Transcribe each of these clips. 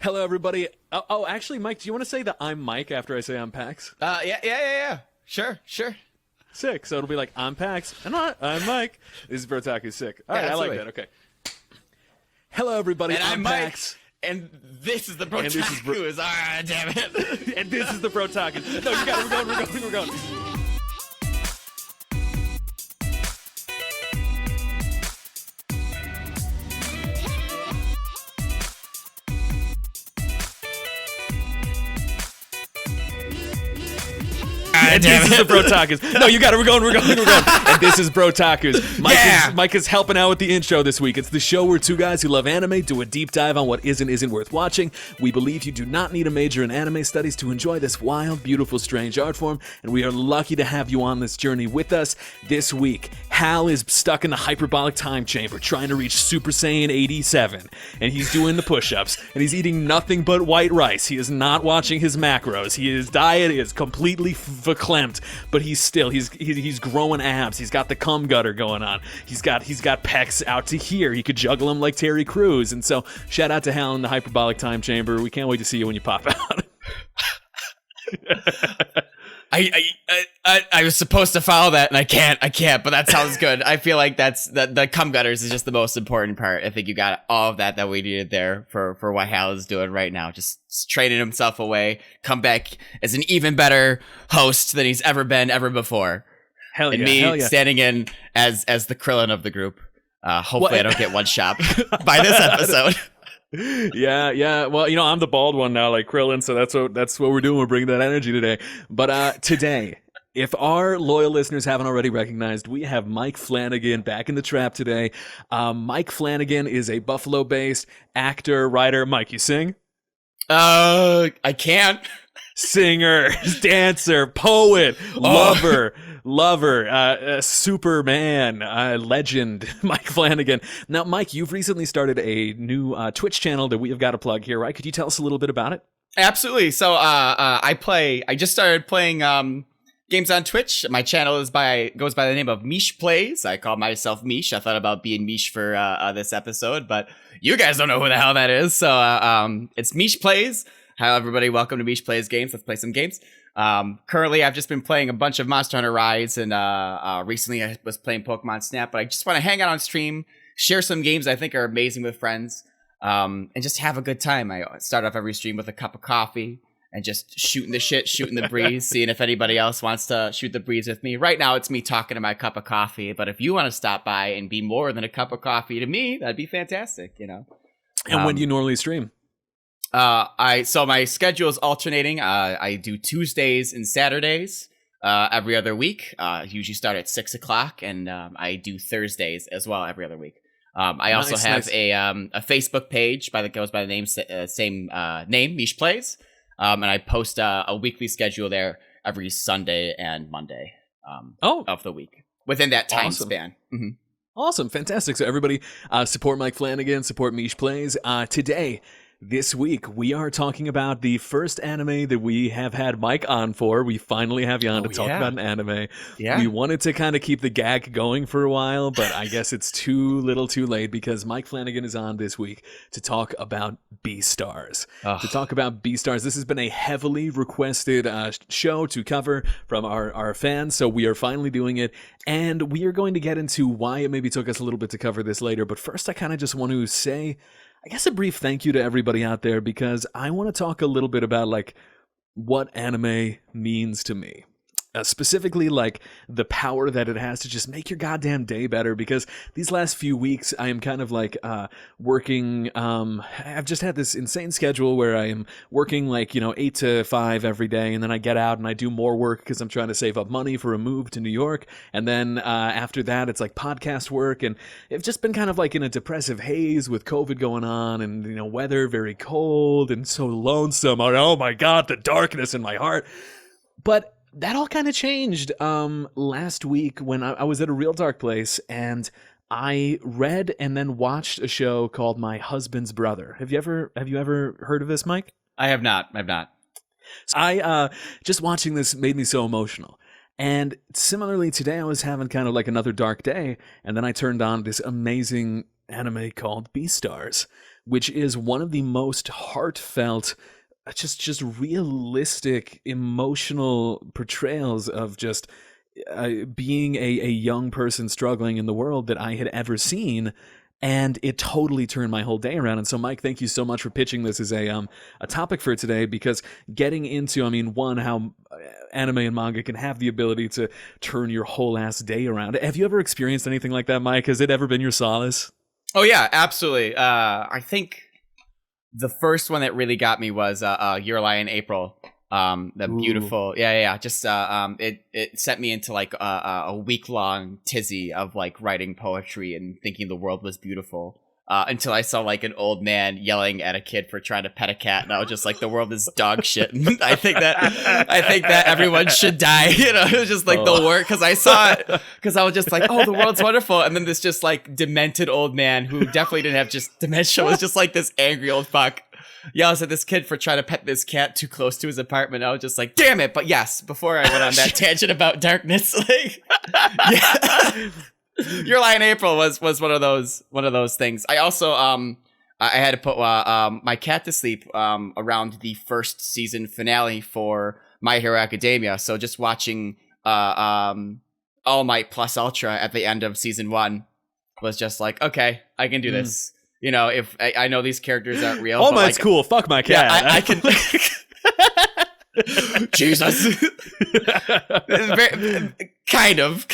Hello, everybody. Actually, Mike, do you want to say that I'm Mike after I say I'm Pax? Yeah. Sure. Sick. So it'll be like, I'm Pax, and I'm Mike. This is Brotakus. Sick. All right, I like that. Okay. Hello, everybody. And I'm Pax. Mike. And this is the Brotakus. Damn it. And this is the Brotakus. No, you got it. We're going. And this is the Brotakus. No, you got it. We're going. And this is Brotakus. Mike is helping out with the intro this week. It's the show where two guys who love anime do a deep dive on what is and isn't worth watching. We believe you do not need a major in anime studies to enjoy this wild, beautiful, strange art form, and we are lucky to have you on this journey with us. This week, Hal is stuck in the hyperbolic time chamber trying to reach Super Saiyan 87, and he's doing the push-ups, and he's eating nothing but white rice. He is not watching his macros. His diet is completely verklempt, but he's growing abs. He's got the cum gutter going on. He's got pecs out to here. He could juggle them like Terry Crews. And so shout out to Hal in the hyperbolic time chamber. We can't wait to see you when you pop out. I was supposed to follow that, and I can't, but that sounds good. I feel like the cum gutters is just the most important part. I think you got all of that we needed there for what Hal is doing right now. Just training himself away, come back as an even better host than he's ever been before. Hell yeah. And me standing in as the Krillin of the group. Hopefully I don't get one shot by this episode. Yeah. Well, I'm the bald one now, like Krillin, so that's what we're doing. We're bringing that energy today. But today, if our loyal listeners haven't already recognized, we have Mike Flanagan back in the trap today. Mike Flanagan is a Buffalo-based actor, writer. Mike, you sing? I can't. Singer, dancer, poet, lover, Superman, legend, Mike Flanagan. Now, Mike, you've recently started a new Twitch channel that we have got to plug here, right? Could you tell us a little bit about it? Absolutely. So I just started playing games on Twitch. My channel goes by the name of Mish Plays. I call myself Mish. I thought about being Mish for this episode, but you guys don't know who the hell that is. So it's Mish Plays. Hi, everybody. Welcome to Mish Plays Games. Let's play some games. Currently, I've just been playing a bunch of Monster Hunter Rise, and recently I was playing Pokemon Snap, but I just want to hang out on stream, share some games I think are amazing with friends, and just have a good time. I start off every stream with a cup of coffee and just shooting the shit, shooting the breeze, seeing if anybody else wants to shoot the breeze with me. Right now, it's me talking to my cup of coffee, but if you want to stop by and be more than a cup of coffee to me, that'd be fantastic, And when do you normally stream? So my schedule is alternating. I do Tuesdays and Saturdays, every other week. Usually start at 6:00, and I do Thursdays as well every other week. I also have a Facebook page goes by the same name, Mish Plays. And I post a weekly schedule there every Sunday and Monday of the week within that time span. Mm-hmm. Awesome. Fantastic. So everybody support Mike Flanagan, support Mish Plays. This week, we are talking about the first anime that we have had Mike on for. We finally have you on to talk about an anime. Yeah. We wanted to kind of keep the gag going for a while, but I guess it's too late because Mike Flanagan is on this week to talk about Beastars. To talk about Beastars. This has been a heavily requested show to cover from our fans, so we are finally doing it. And we are going to get into why it maybe took us a little bit to cover this later. But first, I kind of just want to say, I guess, a brief thank you to everybody out there, because I want to talk a little bit about what anime means to me. Specifically, the power that it has to just make your goddamn day better, because these last few weeks I am kind of working. I've just had this insane schedule where I am working 8 to 5 every day, and then I get out and I do more work because I'm trying to save up money for a move to New York, and then after that it's podcast work, and it's just been kind of in a depressive haze with COVID going on, and weather very cold and so lonesome. Oh my god, the darkness in my heart. But that all kind of changed last week when I was at a real dark place, and I read and then watched a show called My Husband's Brother. Have you ever heard of this, Mike? I have not. So just watching this made me so emotional. And similarly, today I was having kind of another dark day, and then I turned on this amazing anime called Beastars, which is one of the most heartfelt, just realistic, emotional portrayals of just being a young person struggling in the world that I had ever seen. And it totally turned my whole day around. And so, Mike, thank you so much for pitching this as a topic for today, because getting into, one, how anime and manga can have the ability to turn your whole ass day around. Have you ever experienced anything like that, Mike? Has it ever been your solace? Oh, yeah, absolutely. I think the first one that really got me was Your Lie in April. The beautiful, just it sent me into like a week-long tizzy of like writing poetry and thinking the world was beautiful, until I saw like an old man yelling at a kid for trying to pet a cat, and I was just like, the world is dog shit. I think that everyone should die. It was just like the work, because I saw it, because I was just like, oh, the world's wonderful, and then this just like demented old man who definitely didn't have just dementia was just like this angry old fuck yells at this kid for trying to pet this cat too close to his apartment. I was just like, damn it. But yes, before I went on that tangent about darkness, like, yeah. Your Lie in April was one of those things. I also I had to put my cat to sleep around the first season finale for My Hero Academia. So just watching All Might plus Ultra at the end of season 1 was just like, okay, I can do this. If I know these characters aren't real. All Might's cool. Fuck my cat. Yeah, I can. Jesus. kind of.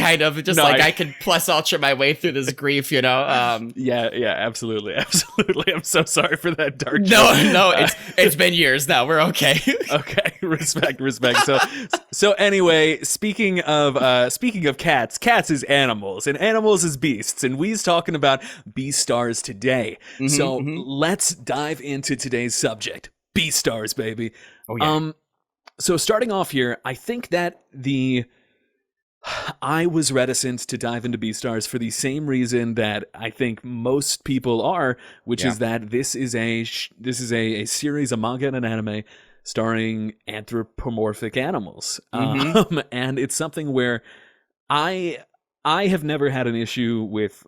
Just I can plus ultra my way through this grief, Yeah, absolutely. I'm so sorry for that dark. No, it's been years now. We're okay. Okay, respect. So anyway, speaking of cats is animals, and animals is beasts, and we's talking about Beastars today. So let's dive into today's subject, Beastars, baby. Oh yeah. So starting off here, I think that I was reticent to dive into Beastars for the same reason that I think most people are, which is that this is a series, a manga and an anime starring anthropomorphic animals, and it's something where I have never had an issue with.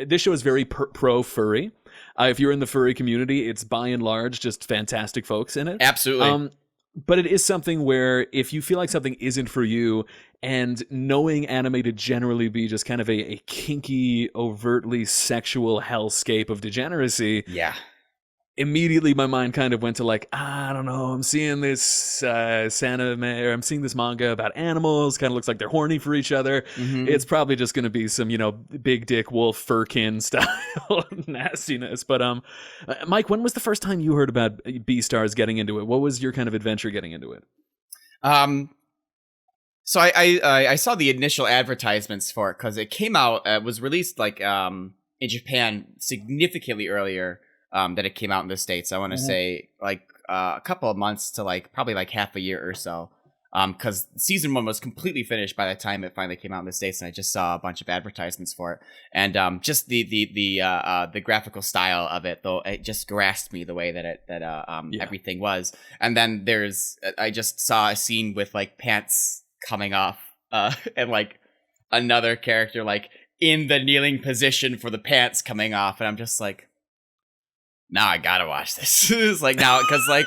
This show is very pro furry. If you're in the furry community, it's by and large just fantastic folks in it. Absolutely. But it is something where if you feel like something isn't for you, and knowing anime to generally be just kind of a kinky, overtly sexual hellscape of degeneracy, immediately my mind kind of went to like, I don't know, I'm seeing this anime, or I'm seeing this manga about animals, kind of looks like they're horny for each other. It's probably just going to be some, big dick wolf furkin style nastiness. But Mike, when was the first time you heard about Beastars getting into it? What was your kind of adventure getting into it? So I saw the initial advertisements for it because it came out, was released like in Japan significantly earlier that it came out in the States. I want to say like a couple of months to like probably like half a year or so. Because season 1 was completely finished by the time it finally came out in the States, and I just saw a bunch of advertisements for it, and just the graphical style of it, though, it just grasped me the way that everything was. And then I just saw a scene with like pants coming off, and like another character like in the kneeling position for the pants coming off, and I'm just like, now I gotta watch this. It's like now, because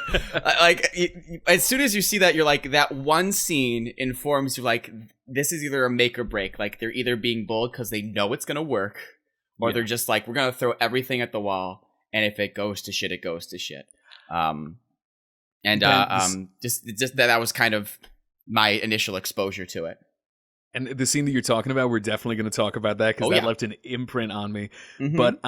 as soon as you see that, you're like, that one scene informs you like, this is either a make or break. Like they're either being bold because they know it's gonna work, or they're just like, we're gonna throw everything at the wall, and if it goes to shit, it goes to shit. Just that was kind of my initial exposure to it. And the scene that you're talking about, we're definitely going to talk about that because that left an imprint on me. But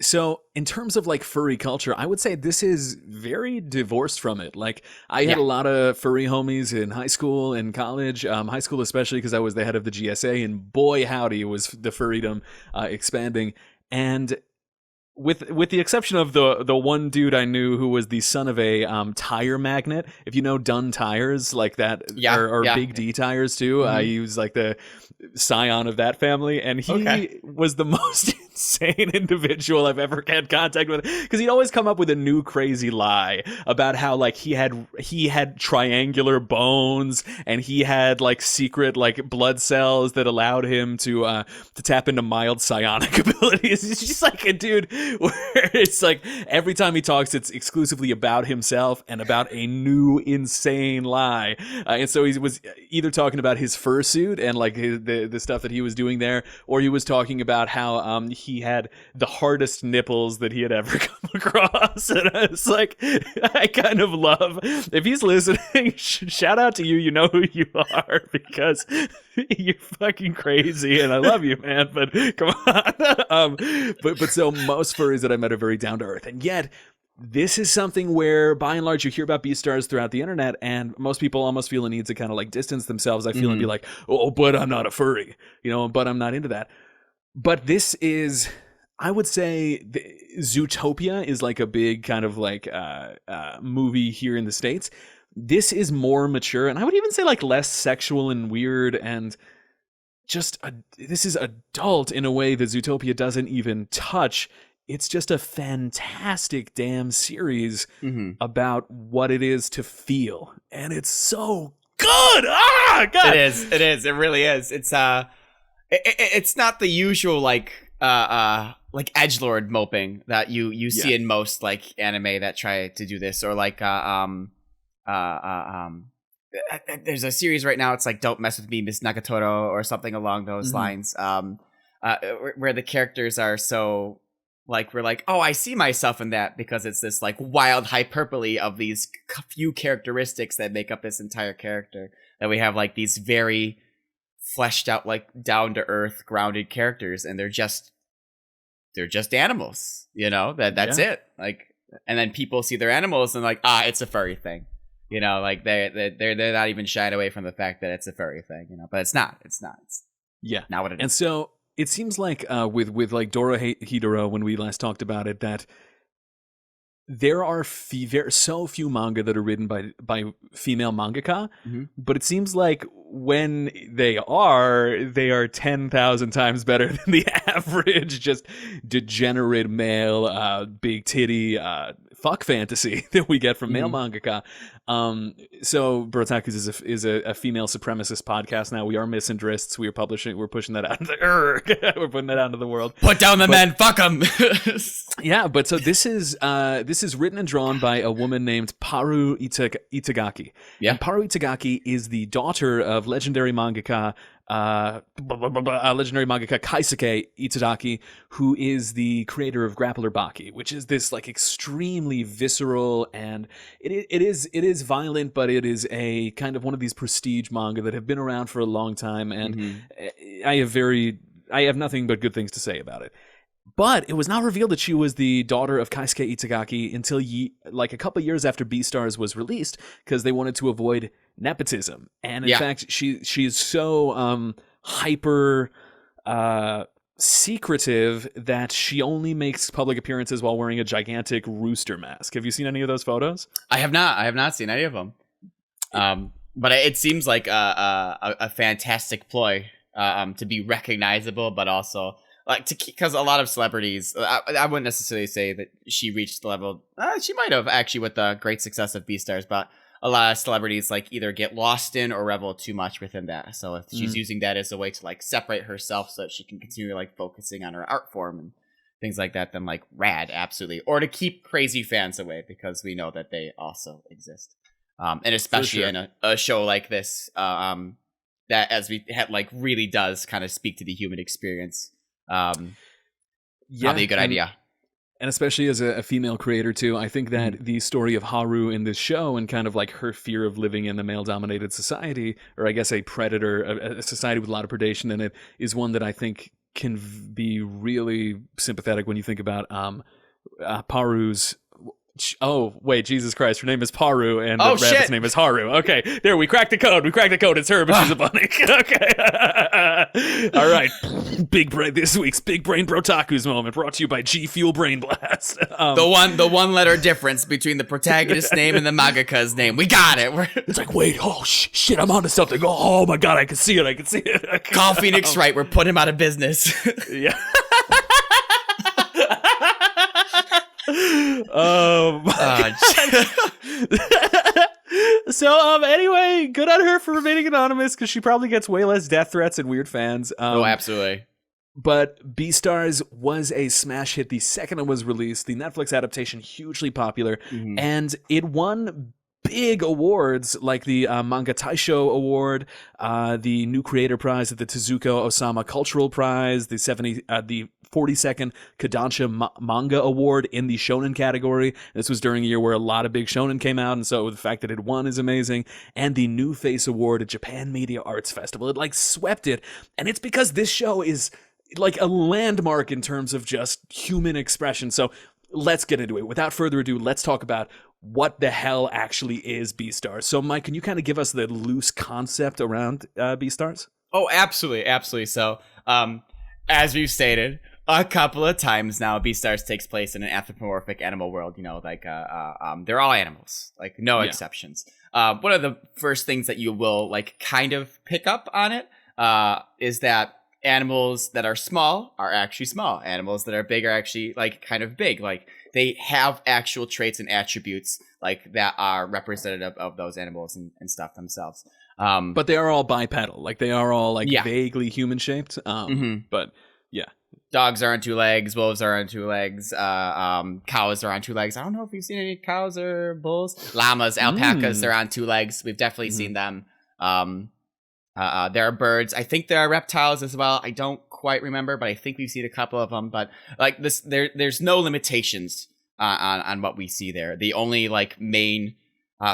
so in terms of like furry culture, I would say this is very divorced from it. Like I had a lot of furry homies in high school and college, high school especially because I was the head of the GSA, and boy howdy was the furrydom expanding. And with the exception of the one dude I knew who was the son of a tire magnate, if you know Dunn tires, like that, or Big D tires too. He was like the scion of that family, and he was the most insane individual I've ever had contact with, because he'd always come up with a new crazy lie about how like he had triangular bones, and he had like secret like blood cells that allowed him to tap into mild psionic abilities. He's just like a dude where it's like every time he talks, it's exclusively about himself and about a new insane lie. And so he was either talking about his fursuit and like the stuff that he was doing there, or he was talking about how he had the hardest nipples that he had ever come across. And I was like, I kind of love, if he's listening, shout out to you. You know who you are, because you're fucking crazy and I love you, man, but come on. But so most furries that I met are very down to earth, and yet this is something where by and large you hear about Beastars throughout the internet, and most people almost feel a need to kind of like distance themselves, I feel, and be like, oh, but I'm not a furry, but I'm not into that. But this is, I would say, Zootopia is like a big kind of like movie here in the States. This is more mature, and I would even say like less sexual and weird, and just this is adult in a way that Zootopia doesn't even touch. It's just a fantastic damn series about what it is to feel, and it's so good. God, it is. It really is. It's it's not the usual like edgelord moping that you see in most like anime that try to do this, or like there's a series right now, it's like Don't Mess With Me, Miss Nagatoro, or something along those lines, where the characters are so like, we're like, oh, I see myself in that, because it's this like wild hyperbole of these few characteristics that make up this entire character, that we have like these very fleshed out, like down to earth, grounded characters, and they're just animals, that's it. Like, and then people see their animals and like, it's a furry thing. Like they're not even shying away from the fact that it's a furry thing, but it's not. It's not what it is. And so it seems like with like Dorohedoro, when we last talked about it, that there are so few manga that are written by female mangaka, but it seems like when they are 10,000 times better than the average just degenerate male big titty fuck fantasy that we get from male mangaka. So Brotakus is a female supremacist podcast now. We are misandrists. We're pushing that out. We're putting that out into the world. Put down the men. Fuck them. Yeah, but so this is written and drawn by a woman named Paru Itagaki. Yeah. And Paru Itagaki is the daughter of legendary mangaka Kaisuke Itagaki, who is the creator of Grappler Baki, which is this like extremely visceral, and it is violent, but it is a kind of one of these prestige manga that have been around for a long time, and I have nothing but good things to say about it. But it was not revealed that she was the daughter of Kaisuke Itagaki until like a couple years after Beastars was released, because they wanted to avoid nepotism. And in fact, she's so hyper secretive that she only makes public appearances while wearing a gigantic rooster mask. Have you seen any of those photos? I have not seen any of them. But it seems like a fantastic ploy to be recognizable, but also like because a lot of celebrities, I wouldn't necessarily say that she reached the level. She might have actually with the great success of Beastars, but a lot of celebrities like either get lost in or revel too much within that. So if she's using that as a way to like separate herself so that she can continue like focusing on her art form and things like that, then like rad, absolutely. Or to keep crazy fans away, because we know that they also exist. And especially in a show like this, that, as we had, like really does kind of speak to the human experience. Probably a good idea. And especially as a female creator too, I think that the story of Haru in this show, and kind of like her fear of living in a male-dominated society, or I guess a predator, a society with a lot of predation in it, is one that I think can be really sympathetic when you think about Paru's. Oh wait, Jesus Christ! Her name is Paru, and the rabbit's name is Haru. Okay, there, we cracked the code. It's her, but she's a bunny. Okay, all right. Big brain. This week's Big Brain Brotaku's moment, brought to you by G Fuel Brain Blast. The one letter difference between the protagonist's name and the mangaka's name. We got it. It's like, wait, oh shit, I'm onto something. Oh my god, I can see it. Call Phoenix Wright. We're putting him out of business. Yeah. So anyway, good on her for remaining anonymous, because she probably gets way less death threats and weird fans. Oh, absolutely. But Beastars was a smash hit the second it was released. The Netflix adaptation, hugely popular, and it won big awards like the Manga Taisho Award, the New Creator Prize at the Tezuka Osama Cultural Prize, the 42nd Kodansha Manga Award in the shonen category. This was during a year where a lot of big shonen came out, and so the fact that it won is amazing. And the New Face Award at Japan Media Arts Festival. It like swept it, and it's because this show is like a landmark in terms of just human expression. So let's get into it. Without further ado, let's talk about what the hell actually is Beastars. So Mike, can you kind of give us the loose concept around Beastars? Oh, absolutely. So, as we've stated a couple of times now, Beastars takes place in an anthropomorphic animal world. You know, like they're all animals, like no exceptions. One of the first things that you will like kind of pick up on it is that animals that are small are actually small. Animals that are big are actually like kind of big. Like they have actual traits and attributes like that are representative of those animals and stuff themselves. But they are all bipedal. Like they are all like vaguely human shaped. But yeah. Dogs are on two legs. Wolves are on two legs. Cows are on two legs. I don't know if you've seen any cows or bulls. Llamas, alpacas, they're on two legs. We've definitely seen them. There are birds. I think there are reptiles as well. I don't quite remember, but I think we've seen a couple of them. But like this, there's no limitations on what we see there. The only like main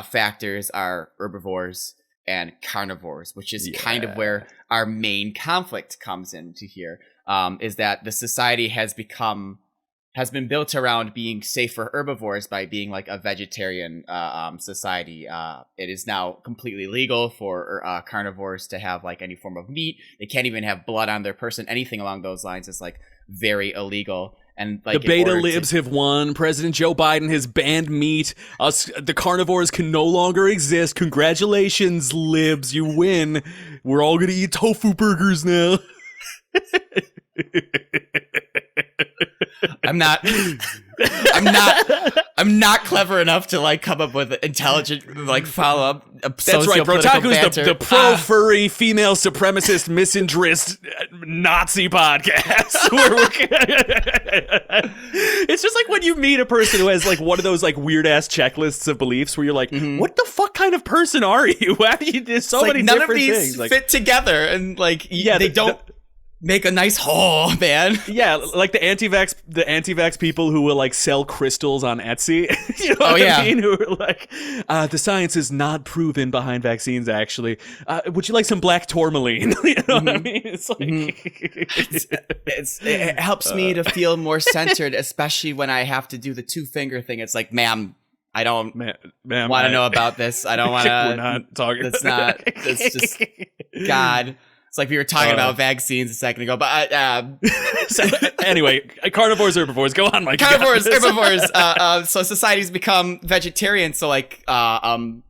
factors are herbivores and carnivores, which is kind of where our main conflict comes into here. Is that the society has been built around being safe for herbivores by being like a vegetarian society. It is now completely legal for carnivores to have like any form of meat. They can't even have blood on their person. Anything along those lines is like very illegal. And like the beta libs have won. President Joe Biden has banned meat. The carnivores can no longer exist. Congratulations, libs, you win. We're all gonna eat tofu burgers now. I'm not clever enough to like come up with intelligent like follow up. That's right. Brotakus, the pro furry female supremacist misandrist Nazi podcast. It's just like when you meet a person who has like one of those like weird ass checklists of beliefs where you're like, what the fuck kind of person are you? How do you? There's so many none different of these things. Like, fit together, and like they don't. Make a nice haul, man. Yeah, like the anti-vax people who will like sell crystals on Etsy. You know what I mean? Who are like, the science is not proven behind vaccines. Actually, would you like some black tourmaline? You know what I mean? It's like it helps me to feel more centered, especially when I have to do the 2-finger thing. It's like, ma'am, I don't want to know about this. I don't want to. We're not talking. That's not. That's just God. It's like we were talking about vaccines a second ago, but so, anyway, carnivores, herbivores. Go on, Mike. Carnivores, herbivores. So societies become vegetarian. So like carnivores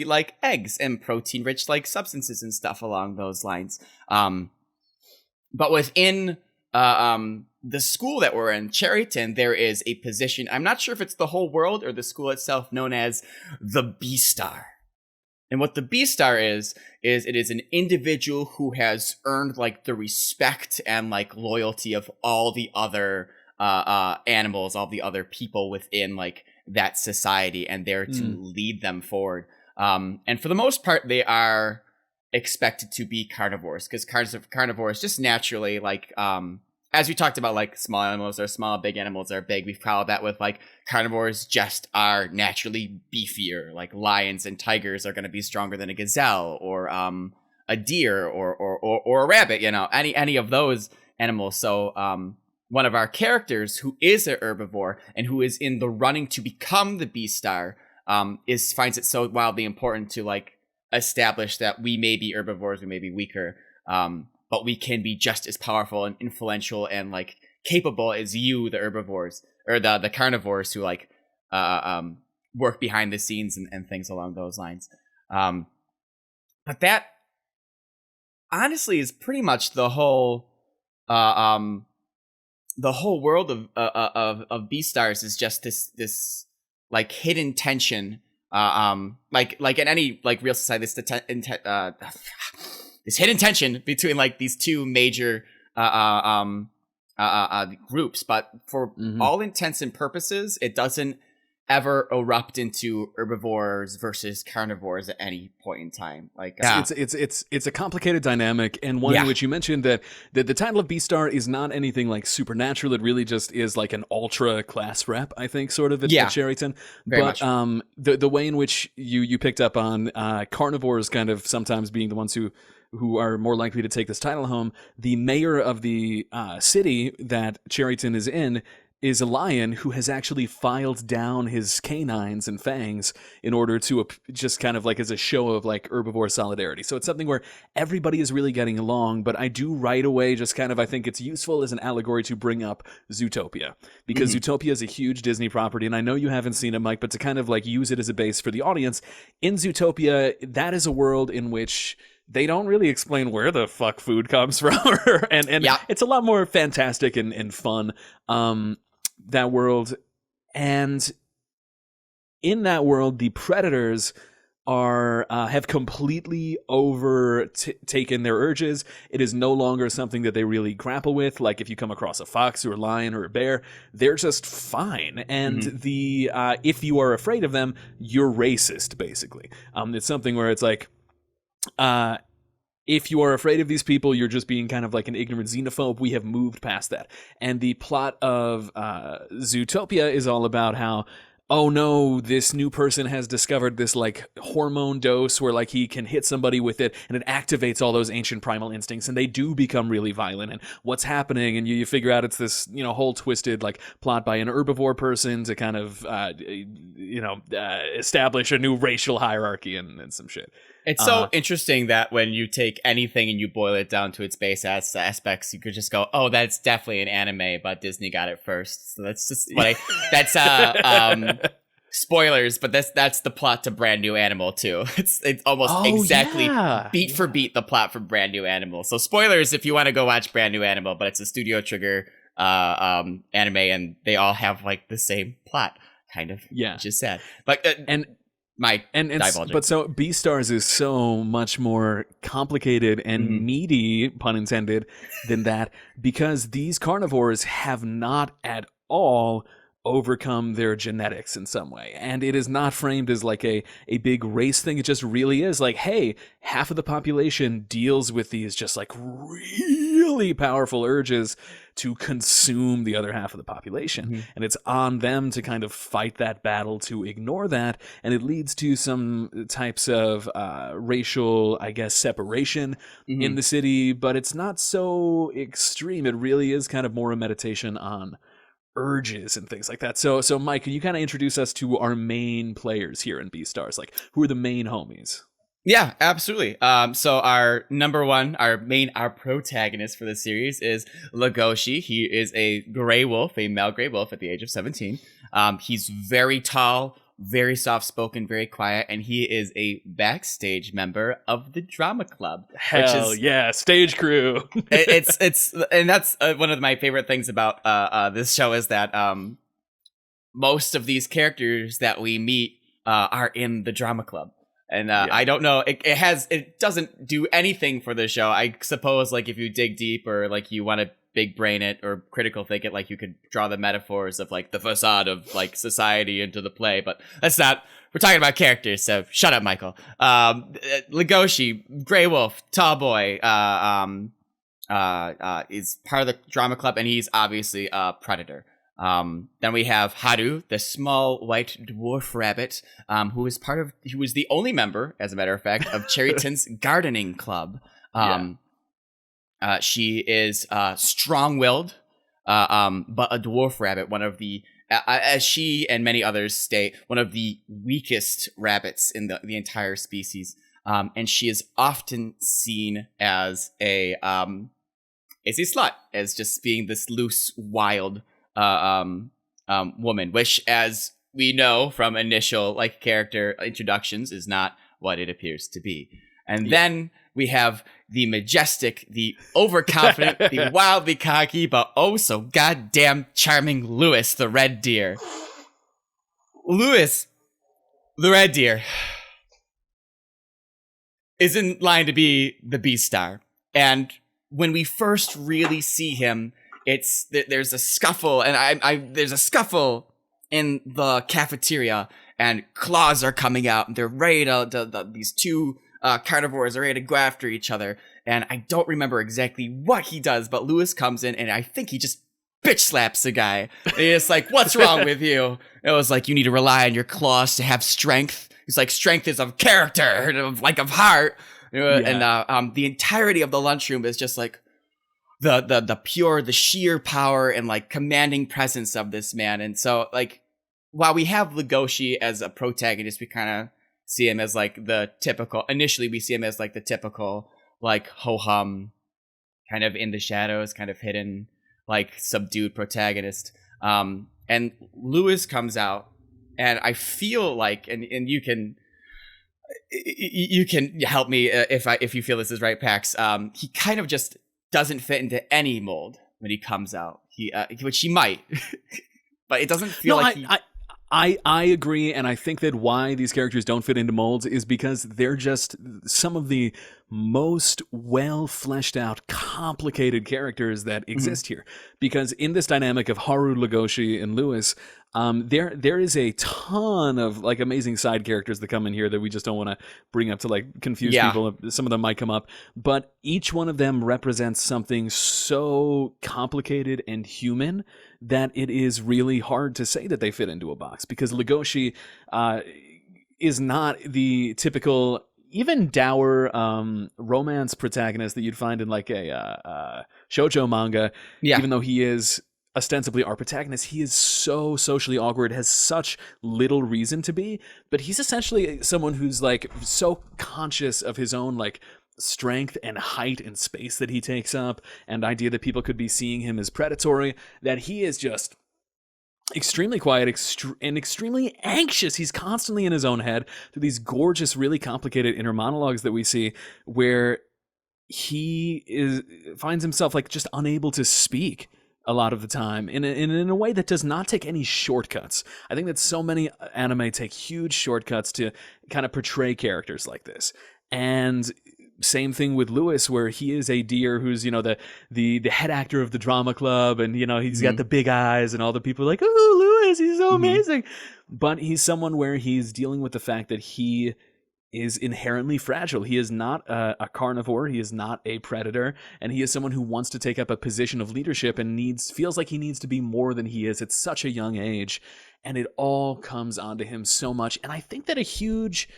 eat like eggs and protein-rich like substances and stuff along those lines. But within the school that we're in, Cherryton, there is a position. I'm not sure if it's the whole world or the school itself, known as the Beastar. And what the Beastar is it is an individual who has earned like the respect and like loyalty of all the other animals, all the other people within like that society, and they're to lead them forward. And for the most part, they are expected to be carnivores, because carnivores just naturally like as we talked about, like small animals are small, big animals are big. We've followed that with like carnivores just are naturally beefier. Like lions and tigers are going to be stronger than a gazelle or a deer or a rabbit. You know, any of those animals. So one of our characters who is a herbivore and who is in the running to become the Beastar finds it so wildly important to like establish that we may be herbivores, we may be weaker. But we can be just as powerful and influential and like capable as you, the herbivores or the carnivores who like work behind the scenes and things along those lines. But that honestly is pretty much the whole world of Beastars is just this like hidden tension. Like in any like real society, this hidden tension between like these two major groups, but for Mhm. all intents and purposes, it doesn't ever erupt into herbivores versus carnivores at any point in time. Like, It's a complicated dynamic, and one in which you mentioned that the title of Beastar is not anything like supernatural. It really just is like an ultra class rep, I think, sort of at Cherryton. Very but much. The way in which you picked up on carnivores kind of sometimes being the ones who are more likely to take this title home. The mayor of the city that Cherryton is in is a lion who has actually filed down his canines and fangs in order to just kind of like as a show of like herbivore solidarity. So it's something where everybody is really getting along, but I do right away just kind of, I think it's useful as an allegory to bring up Zootopia, because Zootopia is a huge Disney property, and I know you haven't seen it, Mike, but to kind of like use it as a base for the audience, in Zootopia, that is a world in which they don't really explain where the fuck food comes from, and it's a lot more fantastic and fun. That world, and in that world, the predators are have completely overtaken their urges. It is no longer something that they really grapple with. Like if you come across a fox or a lion or a bear, they're just fine. And the if you are afraid of them, you're racist. Basically, it's something where it's like. If you are afraid of these people, you're just being kind of like an ignorant xenophobe. We have moved past that. And the plot of Zootopia is all about how, oh no, this new person has discovered this like hormone dose where like he can hit somebody with it and it activates all those ancient primal instincts and they do become really violent. And what's happening? And you figure out it's this, whole twisted like plot by an herbivore person to kind of, establish a new racial hierarchy and some shit. It's so interesting that when you take anything and you boil it down to its base aspects, you could just go, "Oh, that's definitely an anime, but Disney got it first." So that's just what spoilers, but that's the plot to Brand New Animal too. It's almost exactly beat for beat the plot for Brand New Animal. So spoilers if you want to go watch Brand New Animal, but it's a Studio Trigger anime, and they all have like the same plot, kind of. Yeah, which is sad, but but so Beastars is so much more complicated and meaty, pun intended, than that, because these carnivores have not at all overcome their genetics in some way. And it is not framed as like a big race thing. It just really is like, hey, half of the population deals with these just like really powerful urges to consume the other half of the population. And it's on them to kind of fight that battle to ignore that. And it leads to some types of racial, I guess, separation in the city, but it's not so extreme. It really is kind of more a meditation on urges and things like that. So Mike, can you kind of introduce us to our main players here in Beastars? Like, who are the main homies? Yeah, absolutely. So our number one, our protagonist for the series is Legoshi. He is a gray wolf, a male gray wolf at the age of 17. He's very tall, very soft-spoken, very quiet, and he is a backstage member of the drama club. Hell yeah, stage crew. And that's one of my favorite things about this show is that most of these characters that we meet are in the drama club. And I don't know, it doesn't do anything for the show. I suppose like if you dig deep or like you want to big brain it or critical think it, like you could draw the metaphors of like the facade of like society into the play, but that's not, we're talking about characters, so shut up, Michael. Legoshi, Grey Wolf, tall boy, is part of the drama club, and he's obviously a predator. Then we have Haru, the small white dwarf rabbit, who was the only member, as a matter of fact, of Cherryton's gardening club. She is strong-willed, but a dwarf rabbit, one of the, as she and many others state, one of the weakest rabbits in the entire species. And she is often seen as a slut, as just being this loose, wild woman, which, as we know from initial like character introductions, is not what it appears to be. And then we have the majestic, the overconfident, the wildly cocky, but oh so goddamn charming Lewis, the red deer. Lewis, the red deer, is in line to be the Beastar. And when we first really see him, there's a scuffle, and there's a scuffle in the cafeteria, and claws are coming out, and they're ready these two carnivores are ready to go after each other. And I don't remember exactly what he does, but Lewis comes in, and I think he just bitch slaps the guy. And he's like, "What's wrong with you?" It was like, "You need to rely on your claws to have strength." He's like, "Strength is of character, of heart." And the entirety of the lunchroom is just like the sheer power and like commanding presence of this man. And so like, while we have Legoshi as a protagonist, we kind of see him as like initially we see him as like the typical like ho-hum, kind of in the shadows, kind of hidden, like subdued protagonist. And Lewis comes out, and I feel like, and you can help me if you feel this is right, Pax. He kind of just doesn't fit into any mold when he comes out. Which he might, but it doesn't feel I agree, and I think that why these characters don't fit into molds is because they're just some of the most well fleshed out, complicated characters that exist here. Because in this dynamic of Haru, Legoshi, and Lewis, there is a ton of like amazing side characters that come in here that we just don't want to bring up to like confuse people. Some of them might come up, but each one of them represents something so complicated and human that it is really hard to say that they fit into a box. Because Legoshi is not the typical, even dour romance protagonist that you'd find in like a shoujo manga. Even though he is ostensibly our protagonist, he is so socially awkward, has such little reason to be, but he's essentially someone who's like so conscious of his own like strength and height and space that he takes up, and idea that people could be seeing him as predatory, that he is just extremely quiet and extremely anxious. He's constantly in his own head through these gorgeous, really complicated inner monologues that we see, where he finds himself like just unable to speak a lot of the time in a way that does not take any shortcuts. I think that so many anime take huge shortcuts to kind of portray characters like this. And same thing with Lewis, where he is a deer who's, you know, the head actor of the drama club, and, you know, he's got the big eyes, and all the people are like, "Oh, Lewis, he's so amazing." But he's someone where he's dealing with the fact that he is inherently fragile. He is not a carnivore. He is not a predator. And he is someone who wants to take up a position of leadership and feels like he needs to be more than he is at such a young age. And it all comes onto him so much. And I think that a huge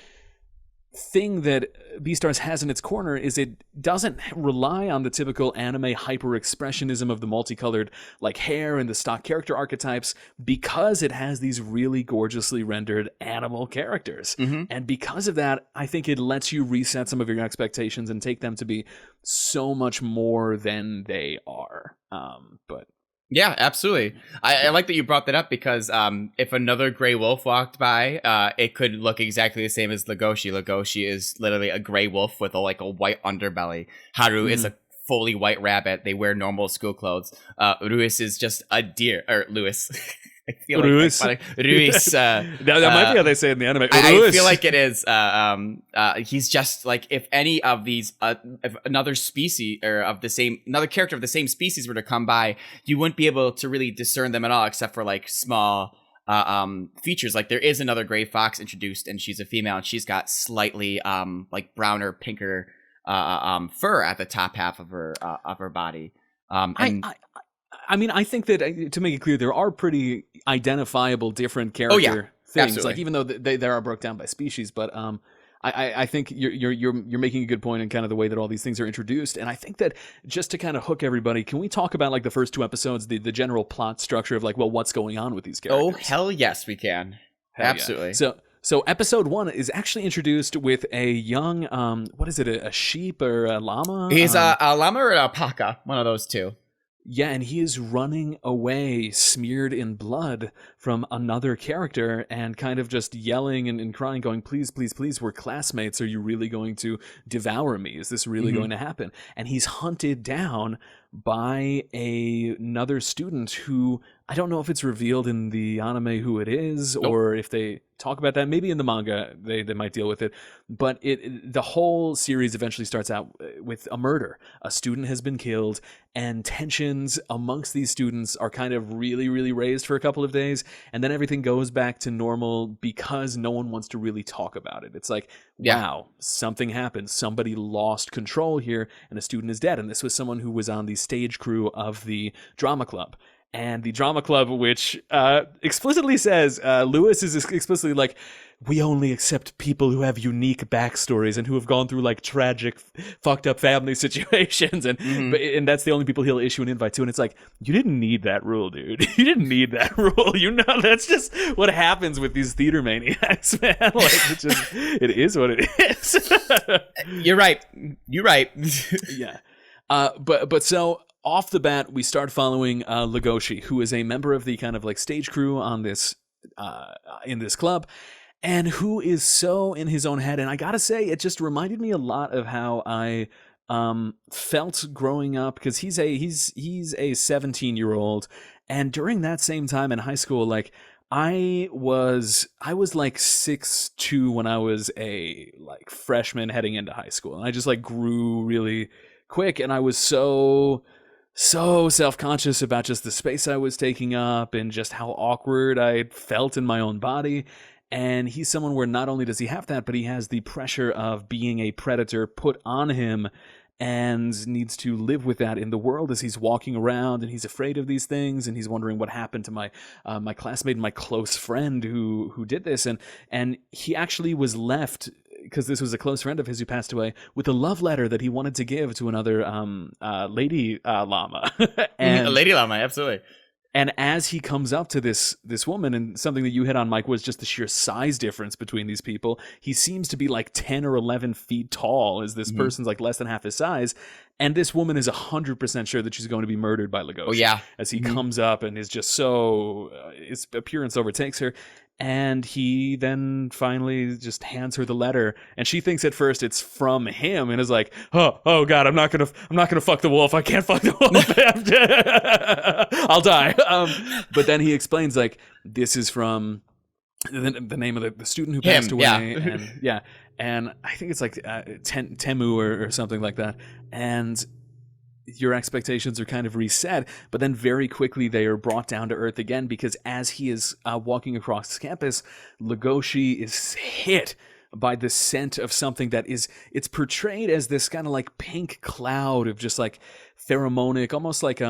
thing that Beastars has in its corner is it doesn't rely on the typical anime hyper-expressionism of the multicolored like hair and the stock character archetypes, because it has these really gorgeously rendered animal characters. And because of that, I think it lets you reset some of your expectations and take them to be so much more than they are. But yeah, absolutely. I like that you brought that up, because if another gray wolf walked by, it could look exactly the same as Legoshi. Legoshi is literally a gray wolf with a white underbelly. Haru is a fully white rabbit. They wear normal school clothes. Lewis is just a deer. Or Lewis. I feel Ruiz. Like Ruiz. that might be how they say it in the anime. I feel like it is. He's just like, if any of these, if another species or another character of the same species were to come by, you wouldn't be able to really discern them at all, except for like small features. Like there is another gray fox introduced, and she's a female, and she's got slightly like browner, pinker fur at the top half of her body. I mean, I think that, to make it clear, there are pretty identifiable different character things. Absolutely. Like, even though they are broke down by species, but I think you're making a good point in kind of the way that all these things are introduced. And I think that just to kind of hook everybody, can we talk about like the first two episodes, the general plot structure of like, well, what's going on with these characters? Oh, hell yes, we can. Hell absolutely. Yeah. So episode 1 is actually introduced with a young, what is it, a sheep or a llama? He's a llama or an alpaca, one of those two. Yeah, and he is running away, smeared in blood, from another character and kind of just yelling and crying, going, please, please, please, we're classmates. Are you really going to devour me? Is this really going to happen? And he's hunted down by another student who, I don't know if it's revealed in the anime who it is, or if they talk about that. Maybe in the manga they might deal with it. But the whole series eventually starts out with a murder. A student has been killed, and tensions amongst these students are kind of really, really raised for a couple of days, and then everything goes back to normal because no one wants to really talk about it. It's like, wow, something happened. Somebody lost control here, and a student is dead. And this was someone who was on the stage crew of the drama club. And the drama club, which explicitly says, Lewis is explicitly like, we only accept people who have unique backstories and who have gone through like tragic, fucked up family situations. And and that's the only people he'll issue an invite to. And it's like, you didn't need that rule, dude. You didn't need that rule. You know, that's just what happens with these theater maniacs, man. Like, it is what it is. You're right. You're right. Yeah. But so off the bat, we start following Legoshi, who is a member of the kind of like stage crew on this in this club, and who is so in his own head. And I gotta say, it just reminded me a lot of how I felt growing up, because he's a 17-year-old, and during that same time in high school, like I was like 6'2" when I was a like freshman heading into high school, and I just like grew really quick, and I was so self-conscious about just the space I was taking up and just how awkward I felt in my own body. And he's someone where not only does he have that, but he has the pressure of being a predator put on him and needs to live with that in the world as he's walking around, and he's afraid of these things, and he's wondering what happened to my my classmate and my close friend who did this. And he actually was left, because this was a close friend of his who passed away, with a love letter that he wanted to give to another lady llama. A lady llama, absolutely. And as he comes up to this woman, and something that you hit on, Mike, was just the sheer size difference between these people. He seems to be like 10 or 11 feet tall, as this person's like less than half his size. And this woman is 100% sure that she's going to be murdered by Legoshi. Oh, yeah. As he comes up and is just so... his appearance overtakes her. And he then finally just hands her the letter, and she thinks at first it's from him, and is like, "Oh God, I'm not gonna fuck the wolf. I can't fuck the wolf. I'll die." But then he explains, like, this is from the name of the student who passed away, and I think it's like Temu or something like that, and your expectations are kind of reset, but then very quickly they are brought down to earth again, because as he is walking across campus, Legoshi is hit by the scent of something that is, it's portrayed as this kind of like pink cloud of just like pheromonic, almost like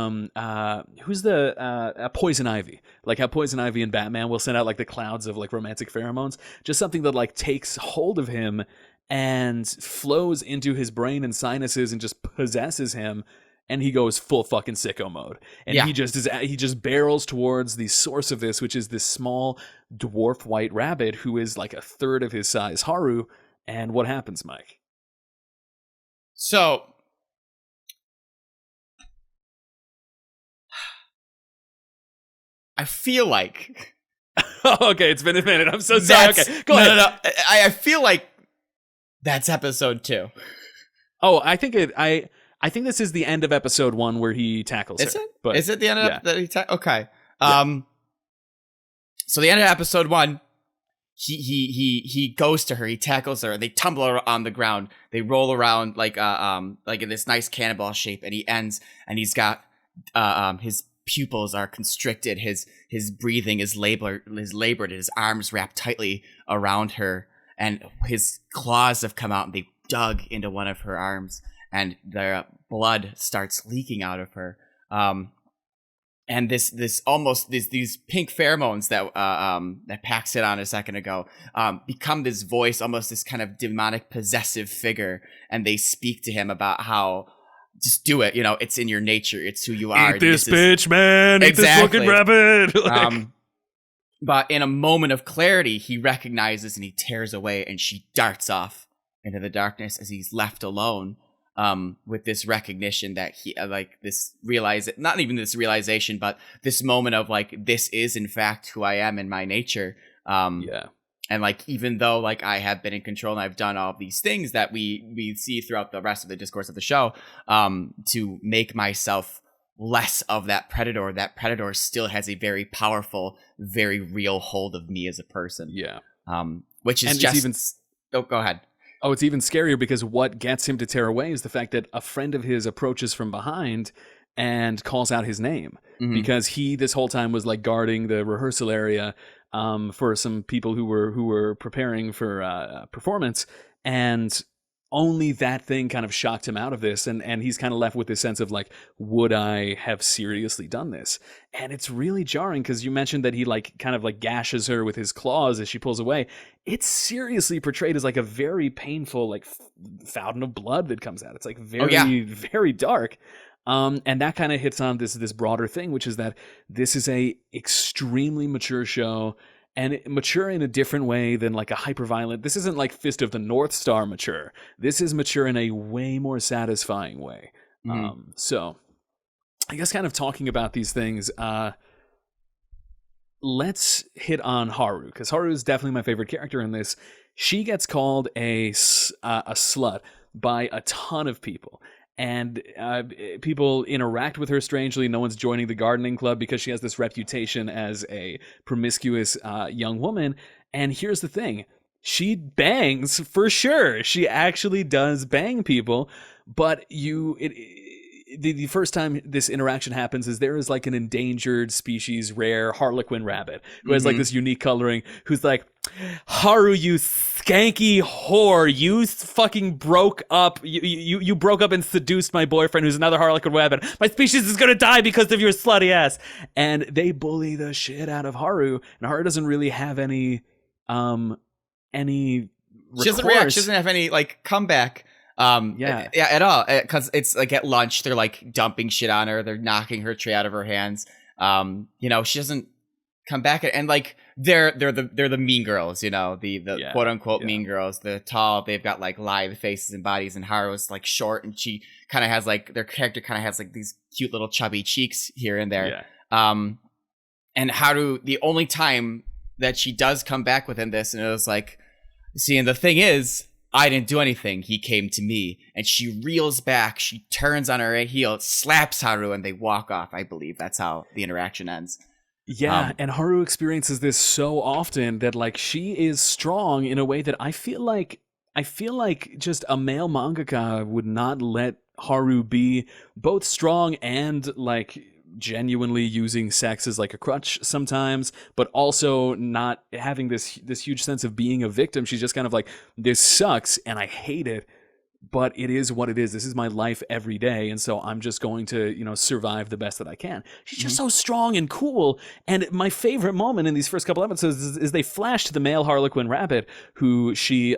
who's the Poison Ivy, like how Poison Ivy and Batman will send out like the clouds of like romantic pheromones, just something that like takes hold of him and flows into his brain and sinuses and just possesses him, and he goes full fucking sicko mode. And he just barrels towards the source of this, which is this small dwarf white rabbit who is like a third of his size, Haru. And what happens, Mike? So I feel like okay, it's been a minute. I'm so sorry. Okay, go ahead. No. I feel like that's episode 2. Oh, I think this is the end of episode 1 where he tackles her. Is it? But, is it the end of that he okay. So the end of episode 1, he goes to her, he tackles her, they tumble on the ground, they roll around like in this nice cannonball shape, and he ends, and he's got his pupils are constricted, his breathing is labored, his arms wrapped tightly around her, and his claws have come out and they dug into one of her arms, and the blood starts leaking out of her. And these pink pheromones that Pax hit on a second ago become this voice, almost this kind of demonic possessive figure, and they speak to him about how, just do it, it's in your nature, it's who you are. Eat this bitch, man. Exactly. Eat this fucking rabbit. But in a moment of clarity, he recognizes and he tears away, and she darts off into the darkness as he's left alone. with this recognition that he not even this realization, but this moment of like, this is in fact who I am in my nature. And like, even though like I have been in control and I've done all of these things that we see throughout the rest of the discourse of the show, to make myself less of that predator still has a very powerful, very real hold of me as a person. Yeah. Which is go ahead. Oh, it's even scarier because what gets him to tear away is the fact that a friend of his approaches from behind and calls out his name, because he this whole time was like guarding the rehearsal area for some people who were preparing for performance, and only that thing kind of shocked him out of this, and he's kind of left with this sense of like, would I have seriously done this? And it's really jarring because you mentioned that he like kind of like gashes her with his claws as she pulls away. It's seriously portrayed as like a very painful like fountain of blood that comes out. It's like very dark. And that kind of hits on this broader thing, which is that this is a extremely mature show, and mature in a different way than like a hyperviolent. This isn't like Fist of the North Star mature. This is mature in a way more satisfying way. So I guess kind of talking about these things, let's hit on Haru, because Haru is definitely my favorite character in this. She gets called a slut by a ton of people. And people interact with her strangely. No one's joining the gardening club because she has this reputation as a promiscuous young woman. And here's the thing. She bangs for sure. She actually does bang people. But the first time this interaction happens is there is like an endangered species, rare harlequin rabbit who has like this unique coloring, who's like, Haru, you skanky whore, you fucking broke up. You broke up and seduced my boyfriend, who's another harlequin rabbit. My species is gonna die because of your slutty ass. And they bully the shit out of Haru, and Haru doesn't really have any recourse. She doesn't react. She doesn't have any like comeback. At all, because it's like at lunch they're like dumping shit on her, they're knocking her tray out of her hands. She doesn't come back, and like they're the mean girls, the quote unquote mean girls. The tall, they've got like lithe faces and bodies, and Haru's like short, and she kind of has like, their character kind of has like these cute little chubby cheeks here and there. And Haru, the only time that she does come back within this, and it was like, see, and the thing is, I didn't do anything. He came to me. And she reels back. She turns on her heel, slaps Haru, and they walk off. I believe that's how the interaction ends. Yeah, and Haru experiences this so often that like she is strong in a way that I feel like just a male mangaka would not let Haru be both strong and like genuinely using sex as like a crutch sometimes, but also not having this huge sense of being a victim. She's just kind of like, this sucks and I hate it, but it is what it is. This is my life every day, and so I'm just going to survive the best that I can. She's just so strong and cool. And my favorite moment in these first couple episodes is they flash to the male harlequin rabbit who she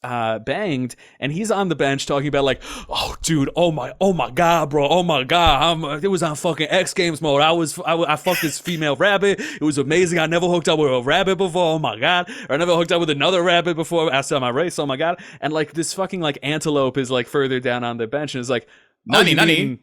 banged, and he's on the bench talking about like, oh dude, oh my god, bro, oh my god, it was on fucking X Games mode. I fucked this female rabbit. It was amazing. I never hooked up with a rabbit before. Oh my god. Or I never hooked up with another rabbit before after my race. Oh my god. And like this fucking like antelope is like further down on the bench and is like, Nani.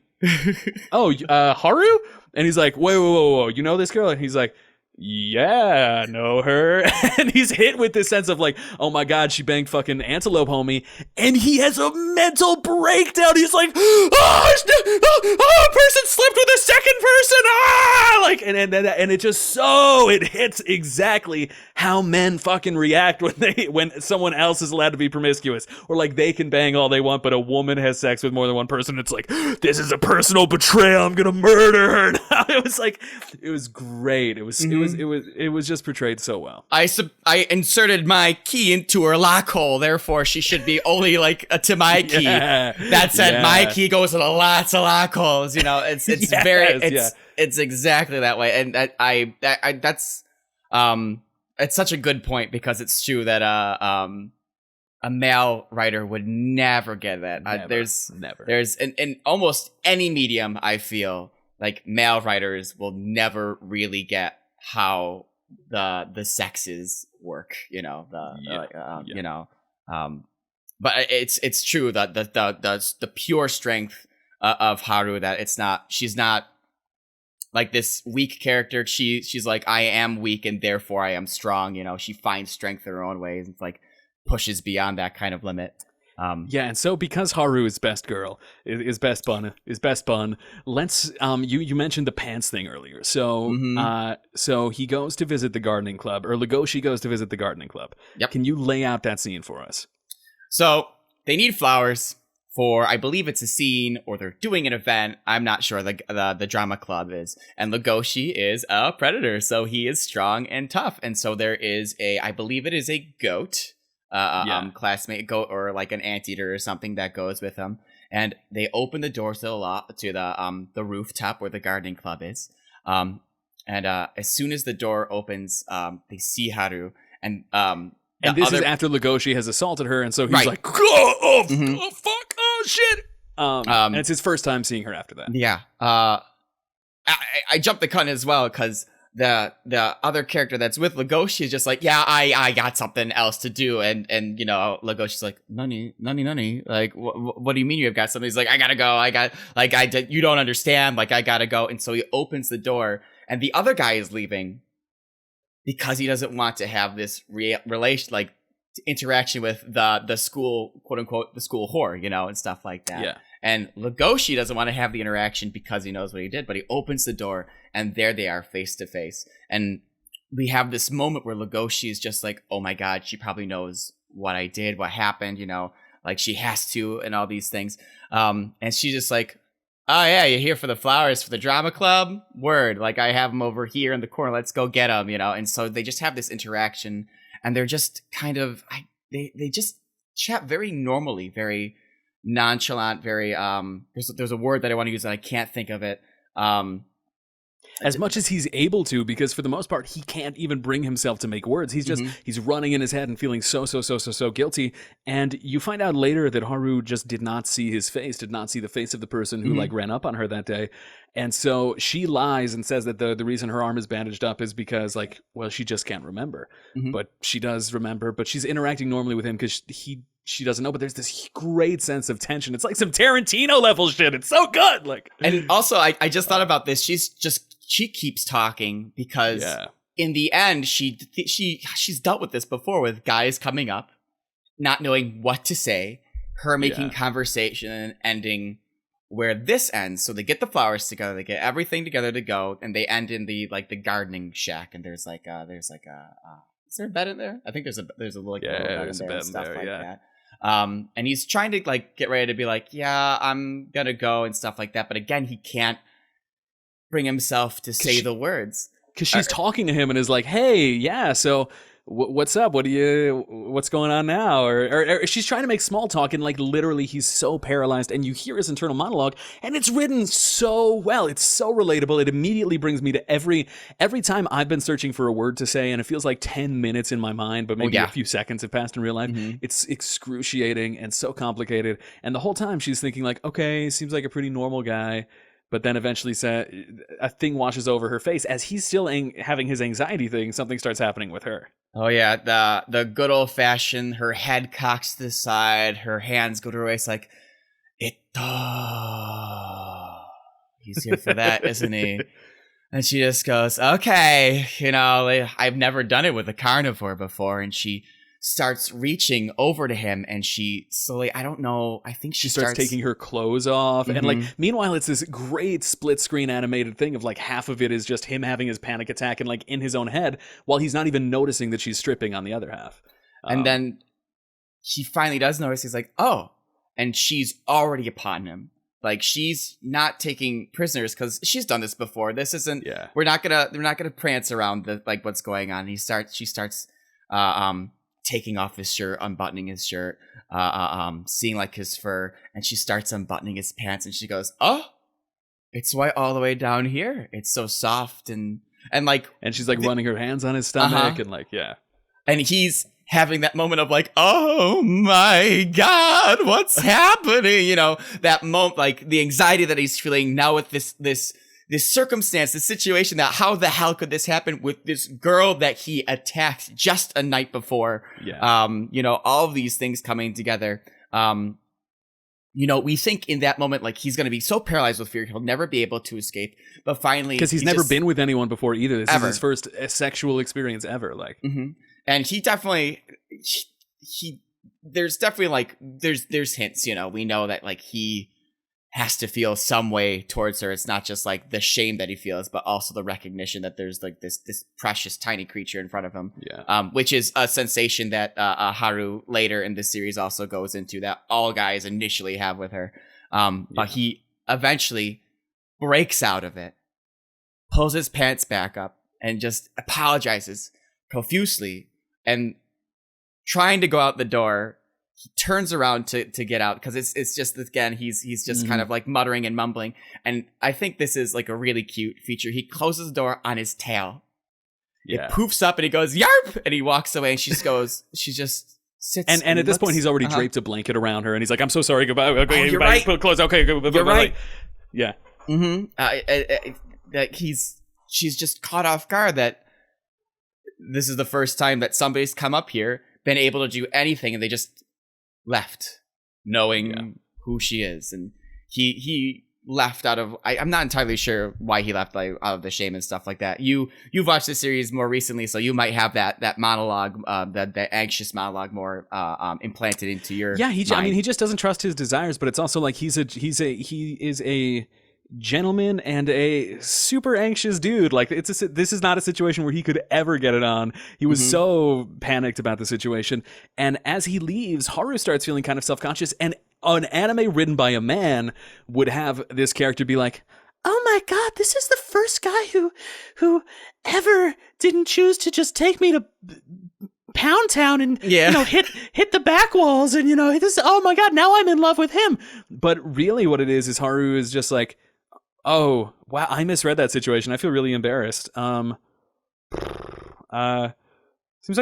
Haru? And he's like, whoa, you know this girl? And he's like, yeah, I know her. And he's hit with this sense of like, oh my god, she banged fucking antelope homie, and he has a mental breakdown. He's like, a person slept with a second person, like, and it just it hits exactly how men fucking react when someone else is allowed to be promiscuous, or like they can bang all they want, but a woman has sex with more than one person. It's like, this is a personal betrayal. I'm gonna murder her. It was great. It was just portrayed so well. I inserted my key into her lock hole, therefore she should be only like to my key. That said, my key goes to lots of lock holes. It's it's exactly that way, and that's it's such a good point, because it's true that a male writer would never get that. Never. There's in almost any medium, I feel like male writers will never really get how the sexes work, but it's true that the pure strength of Haru, that she's not like this weak character. She's like, I am weak and therefore I am strong. She finds strength in her own ways. It's like pushes beyond that kind of limit. And so because Haru is best girl, is best bun, let's you mentioned the pants thing earlier. So so he goes to visit the gardening club, or Legoshi goes to visit the gardening club. Yep. Can you lay out that scene for us? So they need flowers for, I believe it's a scene, or they're doing an event. I'm not sure. The drama club is, and Legoshi is a predator, so he is strong and tough. And so there is I believe it is a goat. Classmate goat, or like an anteater or something that goes with him, and they open the door to the rooftop where the gardening club is, and as soon as the door opens, they see Haru, and this is after Legoshi has assaulted her, and so he's like, oh fuck, oh shit, and it's his first time seeing her after that. I jumped the gun as well, because the other character that's with Legoshi is just like, I got something else to do, and Legoshi's like, nani, like, what do you mean you have got something? He's like, I gotta go, you don't understand, like, I gotta go. And so he opens the door, and the other guy is leaving because he doesn't want to have this relation, like, interaction with the school, quote unquote, the school whore, and stuff like that. And Legoshi doesn't want to have the interaction because he knows what he did, but he opens the door, and there they are, face to face. And we have this moment where Legoshi is just like, oh my God, she probably knows what I did, what happened, like she has to, and all these things. And she's just like, oh yeah, you're here for the flowers for the drama club? Word, like I have them over here in the corner, let's go get them, And so they just have this interaction, and they're just kind of, they just chat very normally, very nonchalant, very there's a word that I want to use and I can't think of it. As much as he's able to, because for the most part he can't even bring himself to make words. He's just he's running in his head and feeling so guilty. And you find out later that Haru just did not see his face, did not see the face of the person who like ran up on her that day. And so she lies and says that the reason her arm is bandaged up is because, like, well, she just can't remember. But she does remember, but she's interacting normally with him because she doesn't know. But there's this great sense of tension. It's like some Tarantino level shit. It's so good. Like, and also I just thought about this. She keeps talking because in the end she's dealt with this before, with guys coming up, not knowing what to say, her making conversation and ending where this ends. So they get the flowers together, they get everything together to go, and they end in the gardening shack. And there's like is there a bed in there? I think there's a little like little bed in there and stuff like that. And he's trying to like get ready to be like, yeah, I'm gonna go and stuff like that. But again, he can't bring himself to say the words, because she's talking to him and is like, hey, yeah, so what's up? What's going on now? Or she's trying to make small talk, and like literally he's so paralyzed, and you hear his internal monologue, and it's written so well. It's so relatable. It immediately brings me to every time I've been searching for a word to say, and it feels like 10 minutes in my mind, but maybe a few seconds have passed in real life. It's excruciating and so complicated. And the whole time she's thinking like, okay, seems like a pretty normal guy. But then eventually a thing washes over her face as he's still having his anxiety thing. Something starts happening with her. Oh yeah, the good old fashioned. Her head cocks to the side, her hands go to her waist, like, he's here for that, isn't he? And she just goes, okay, I've never done it with a carnivore before, and she starts reaching over to him, and she slowly, I don't know, I think she starts taking her clothes off. And like, meanwhile, it's this great split screen animated thing of like half of it is just him having his panic attack and like in his own head, while he's not even noticing that she's stripping on the other half. And then he finally does notice. He's like, oh, and she's already upon him. Like, she's not taking prisoners because she's done this before. This isn't, we're not gonna prance around like what's going on. She starts taking off his shirt, unbuttoning his shirt, seeing like his fur, and she starts unbuttoning his pants, and she goes, oh, it's white all the way down here. It's so soft and like, and she's like running her hands on his stomach and like, and he's having that moment of like, oh my God, what's happening? That moment, like the anxiety that he's feeling now with this this circumstance, this situation, that how the hell could this happen with this girl that he attacked just a night before? Yeah. You know, all of these things coming together. You know, we think in that moment, like, he's going to be so paralyzed with fear, he'll never be able to escape. But finally, because he's never been with anyone before either. This ever. is his first sexual experience ever. Like, and he definitely, there's definitely like, there's hints, you know, we know that like he has to feel some way towards her. It's not just like the shame that he feels, but also the recognition that there's like this precious tiny creature in front of him. Yeah. Which is a sensation that Haru later in this series also goes into, that all guys initially have with her. But he eventually breaks out of it, pulls his pants back up, and just apologizes profusely. And trying to go out the door, he turns around to get out, because it's just, again, he's just kind of like muttering and mumbling. And I think this is like a really cute feature. He closes the door on his tail. Yeah. It poofs up and he goes, "Yarp!" And he walks away, and she just sits. And at this point, he's already draped a blanket around her, and he's like, "I'm so sorry. Goodbye. Okay, you're bye. right. Put clothes. Okay, You're right. Yeah. That she's just caught off guard that this is the first time that somebody's come up here, been able to do anything, and they just left, knowing who she is. And he left out of, I'm not entirely sure why he left, like, out of the shame and stuff like that. You've watched the series more recently, so you might have that monologue, that anxious monologue more implanted into your mind. I mean, he just doesn't trust his desires, but it's also like he is a gentleman and a super anxious dude. Like, this is not a situation where he could ever get it on. He was so panicked about the situation, and as he leaves, Haru starts feeling kind of self-conscious, and an anime written by a man would have this character be like, "Oh my god, this is the first guy who ever didn't choose to just take me to Pound Town and you know, hit the back walls, and you know, this, oh my god, now I'm in love with him." But really what it is Haru is just like, "Oh, wow, I misread that situation. I feel really embarrassed. Seems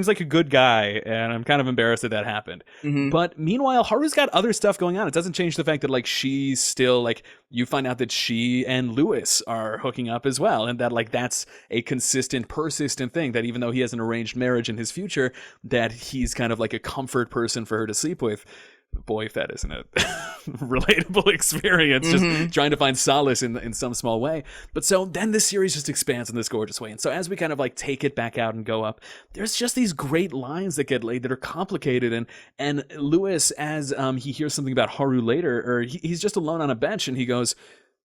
like a good guy, and I'm kind of embarrassed that happened." But meanwhile, Haru's got other stuff going on. It doesn't change the fact that, like, she's still, like, you find out that she and Lewis are hooking up as well, and that, like, that's a consistent, persistent thing, that even though he has an arranged marriage in his future, that he's kind of like a comfort person for her to sleep with. Boy, if that isn't a relatable experience, just trying to find solace in some small way. But so then this series just expands in this gorgeous way. And so as we kind of like take it back out and go up, there's just these great lines that get laid that are complicated. And Lewis, as he hears something about Haru later, or he's just alone on a bench, and he goes,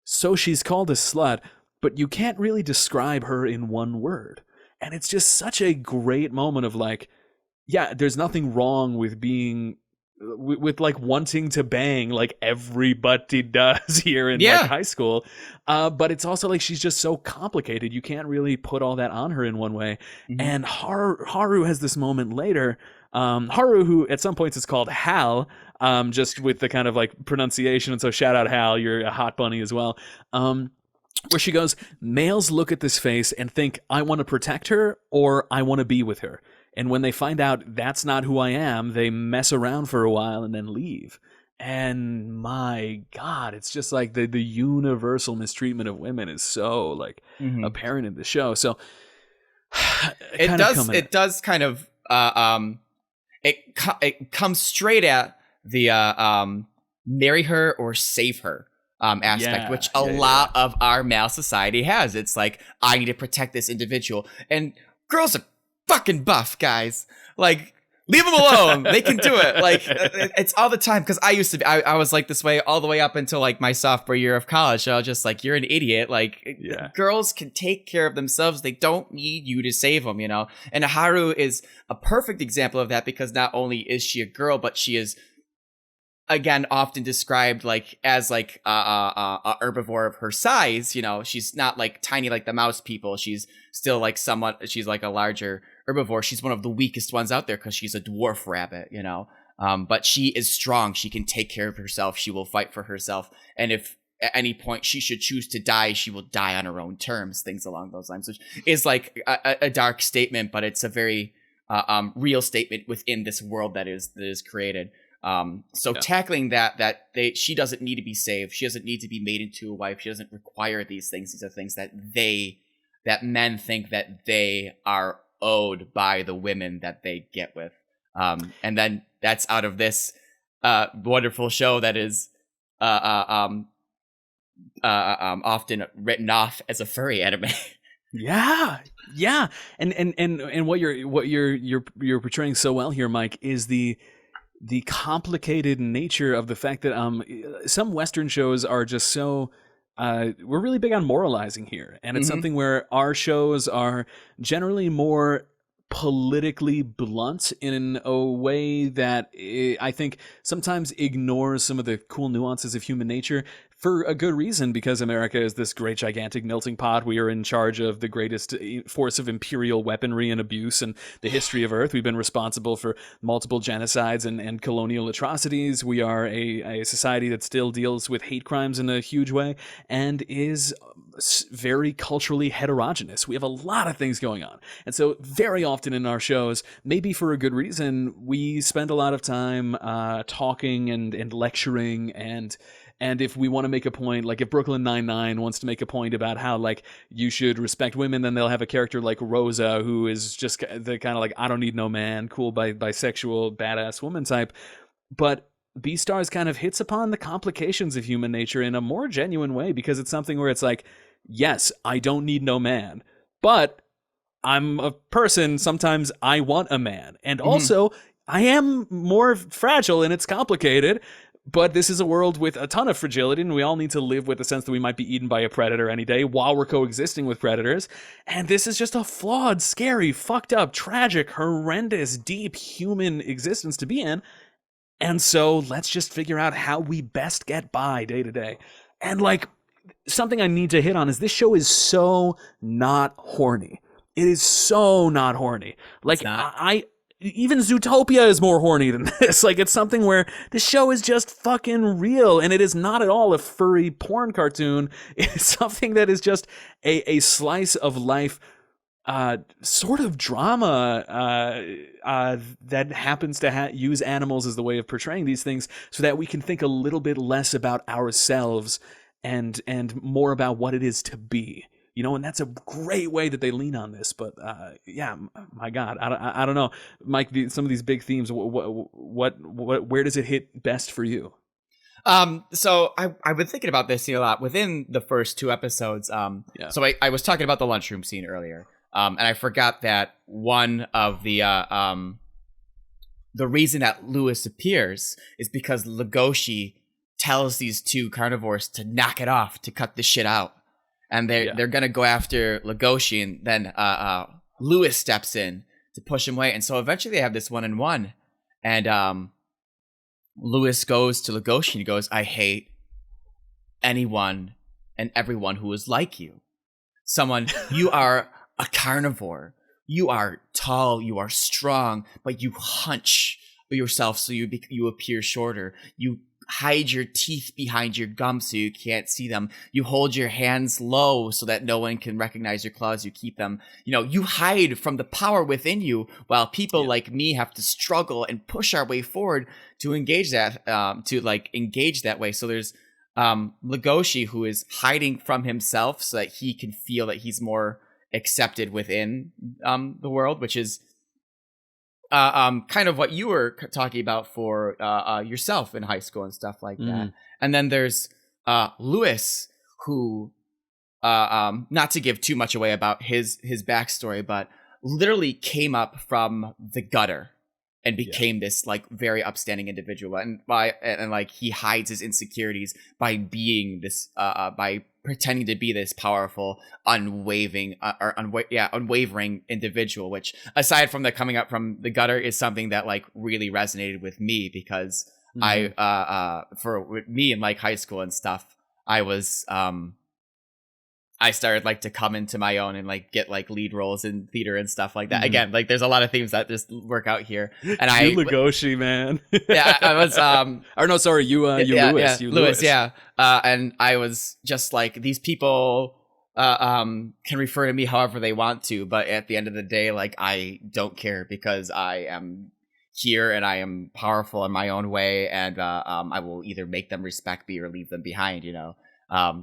"So she's called a slut, but you can't really describe her in one word." And it's just such a great moment of like, yeah, there's nothing wrong with being with like wanting to bang like everybody does here in like high school, but it's also like she's just so complicated, you can't really put all that on her in one way. And Haru has this moment later, Haru, who at some points is called Hal, just with the kind of like pronunciation, and so shout out Hal, you're a hot bunny as well, where she goes, "Males look at this face and think I want to protect her or I want to be with her. And when they find out that's not who I am, they mess around for a while and then leave." And my God, it's just like the universal mistreatment of women is so like apparent in the show. So it comes straight at the marry her or save her aspect, which a lot of our male society has. It's like, I need to protect this individual, and girls are fucking buff, guys. Like, leave them alone. They can do it. Like, it's all the time. Because I used to be, I was like this way all the way up until like my sophomore year of college. So I was just like, you're an idiot. Like, girls can take care of themselves. They don't need you to save them, you know? And Haru is a perfect example of that, because not only is she a girl, but she is, again, often described like as like a herbivore of her size. You know, she's not like tiny like the mouse people. She's still like somewhat, she's like a larger herbivore. She's one of the weakest ones out there because she's a dwarf rabbit, you know. But she is strong. She can take care of herself. She will fight for herself. And if at any point she should choose to die, she will die on her own terms, things along those lines, which is like a dark statement, but it's a very real statement within this world that is created. So tackling she doesn't need to be saved. She doesn't need to be made into a wife. She doesn't require these things. These are things that men think that they are owed by the women that they get with. And then that's out of this wonderful show that is often written off as a furry anime. Yeah. And what you're portraying so well here, Mike, is the complicated nature of the fact that some Western shows are just so we're really big on moralizing here, and it's something where our shows are generally more politically blunt in a way that I think sometimes ignores some of the cool nuances of human nature, for a good reason, because America is this great gigantic melting pot. We are in charge of the greatest force of imperial weaponry and abuse in the history of Earth. We've been responsible for multiple genocides and colonial atrocities. We are a society that still deals with hate crimes in a huge way and is very culturally heterogeneous. We have a lot of things going on. And so very often in our shows, maybe for a good reason, we spend a lot of time talking and lecturing, and if we want to make a point, like if Brooklyn Nine-Nine wants to make a point about how like you should respect women, then they'll have a character like Rosa, who is just the kind of like, I don't need no man, cool bisexual badass woman type. But Beastars kind of hits upon the complications of human nature in a more genuine way, because it's something where it's like, yes, I don't need no man, but I'm a person. Sometimes I want a man. And also I am more fragile and it's complicated. But this is a world with a ton of fragility, and we all need to live with the sense that we might be eaten by a predator any day while we're coexisting with predators. And this is just a flawed, scary, fucked up, tragic, horrendous, deep human existence to be in. And so let's just figure out how we best get by day to day. And like, something I need to hit on is this show is so not horny. It is so not horny. Like, even Zootopia is more horny than this. Like, it's something where the show is just fucking real, and it is not at all a furry porn cartoon. It's something that is just a slice of life, sort of drama that happens to use animals as the way of portraying these things, so that we can think a little bit less about ourselves and more about what it is to be. You know, and that's a great way that they lean on this. But yeah, my God, I don't know, Mike. Some of these big themes, where does it hit best for you? So I've been thinking about this a lot within the first two episodes. So I was talking about the lunchroom scene earlier, and I forgot that one of the reason that Lewis appears is because Legoshi tells these two carnivores to knock it off, to cut this shit out. And they're gonna go after Legoshi, and then Lewis steps in to push him away. And so eventually they have this 1-on-1, and Lewis goes to Legoshi and he goes, "I hate anyone and everyone who is like you. You are a carnivore. You are tall. You are strong, but you hunch yourself so you appear shorter. You hide your teeth behind your gums so you can't see them. You hold your hands low so that no one can recognize your claws. You keep them, you hide from the power within you, while people like me have to struggle and push our way forward to engage that, engage that way." So there's Legoshi, who is hiding from himself so that he can feel that he's more accepted within the world, which is kind of what you were talking about for yourself in high school and stuff like that. And then there's Lewis, who, not to give too much away about his backstory, but literally came up from the gutter and became this like very upstanding individual, and he hides his insecurities by being this by pretending to be this powerful, unwavering individual, which, aside from the coming up from the gutter, is something that like really resonated with me, because for me in like high school and stuff, I started like to come into my own and like get like lead roles in theater and stuff like that. Again, like there's a lot of themes that just work out here. And Legoshi, man. I was or no, sorry, Lewis. And I was just like, these people can refer to me however they want to, but at the end of the day, like, I don't care, because I am here and I am powerful in my own way, and I will either make them respect me or leave them behind,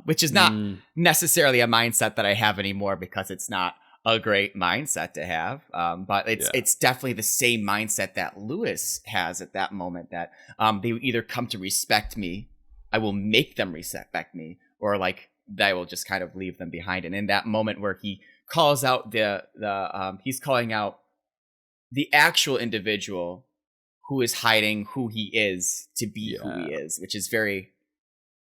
which is not necessarily a mindset that I have anymore, because it's not a great mindset to have. But it's definitely the same mindset that Lewis has at that moment, that they either come to respect me, I will make them respect me, or like I will just kind of leave them behind. And in that moment where he calls out he's calling out the actual individual who is hiding who he is to be who he is, which is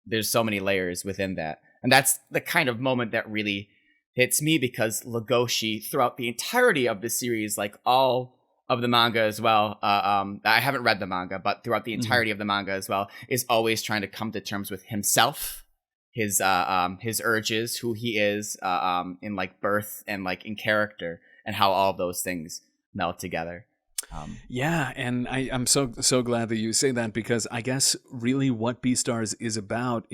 there's so many layers within that. And that's the kind of moment that really hits me, because Legoshi, throughout the entirety of the series, like all of the manga as well, I haven't read the manga, but throughout the entirety of the manga as well, is always trying to come to terms with himself, his urges, who he is in like birth and like in character, and how all of those things meld together. And I'm so glad that you say that, because I guess really what Beastars is about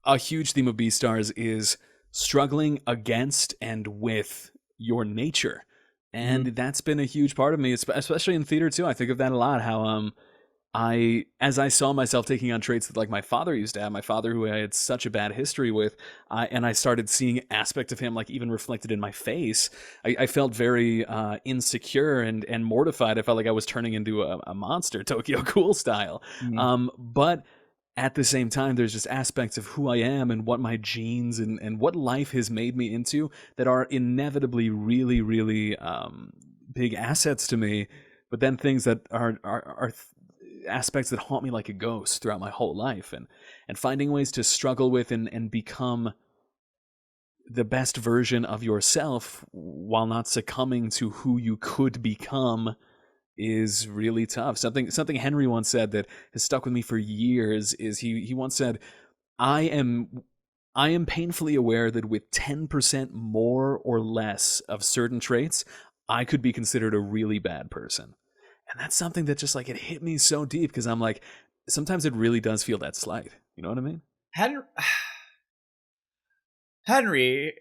a huge theme of Beastars is struggling against and with your nature. And that's been a huge part of me, especially in theater too. I think of that a lot, how as I saw myself taking on traits that like my father used to have, my father who I had such a bad history with, and I started seeing aspects of him like even reflected in my face, I felt very insecure and mortified. I felt like I was turning into a monster, Tokyo Ghoul style. But at the same time, there's just aspects of who I am and what my genes and what life has made me into that are inevitably really, really big assets to me, but then things that are aspects that haunt me like a ghost throughout my whole life, and finding ways to struggle with and become the best version of yourself while not succumbing to who you could become is really tough. Something Henry once said that has stuck with me for years is he once said, I am painfully aware that with 10% more or less of certain traits, I could be considered a really bad person. And that's something that just like it hit me so deep, because I'm like, sometimes it really does feel that slight. You know what I mean? Henry,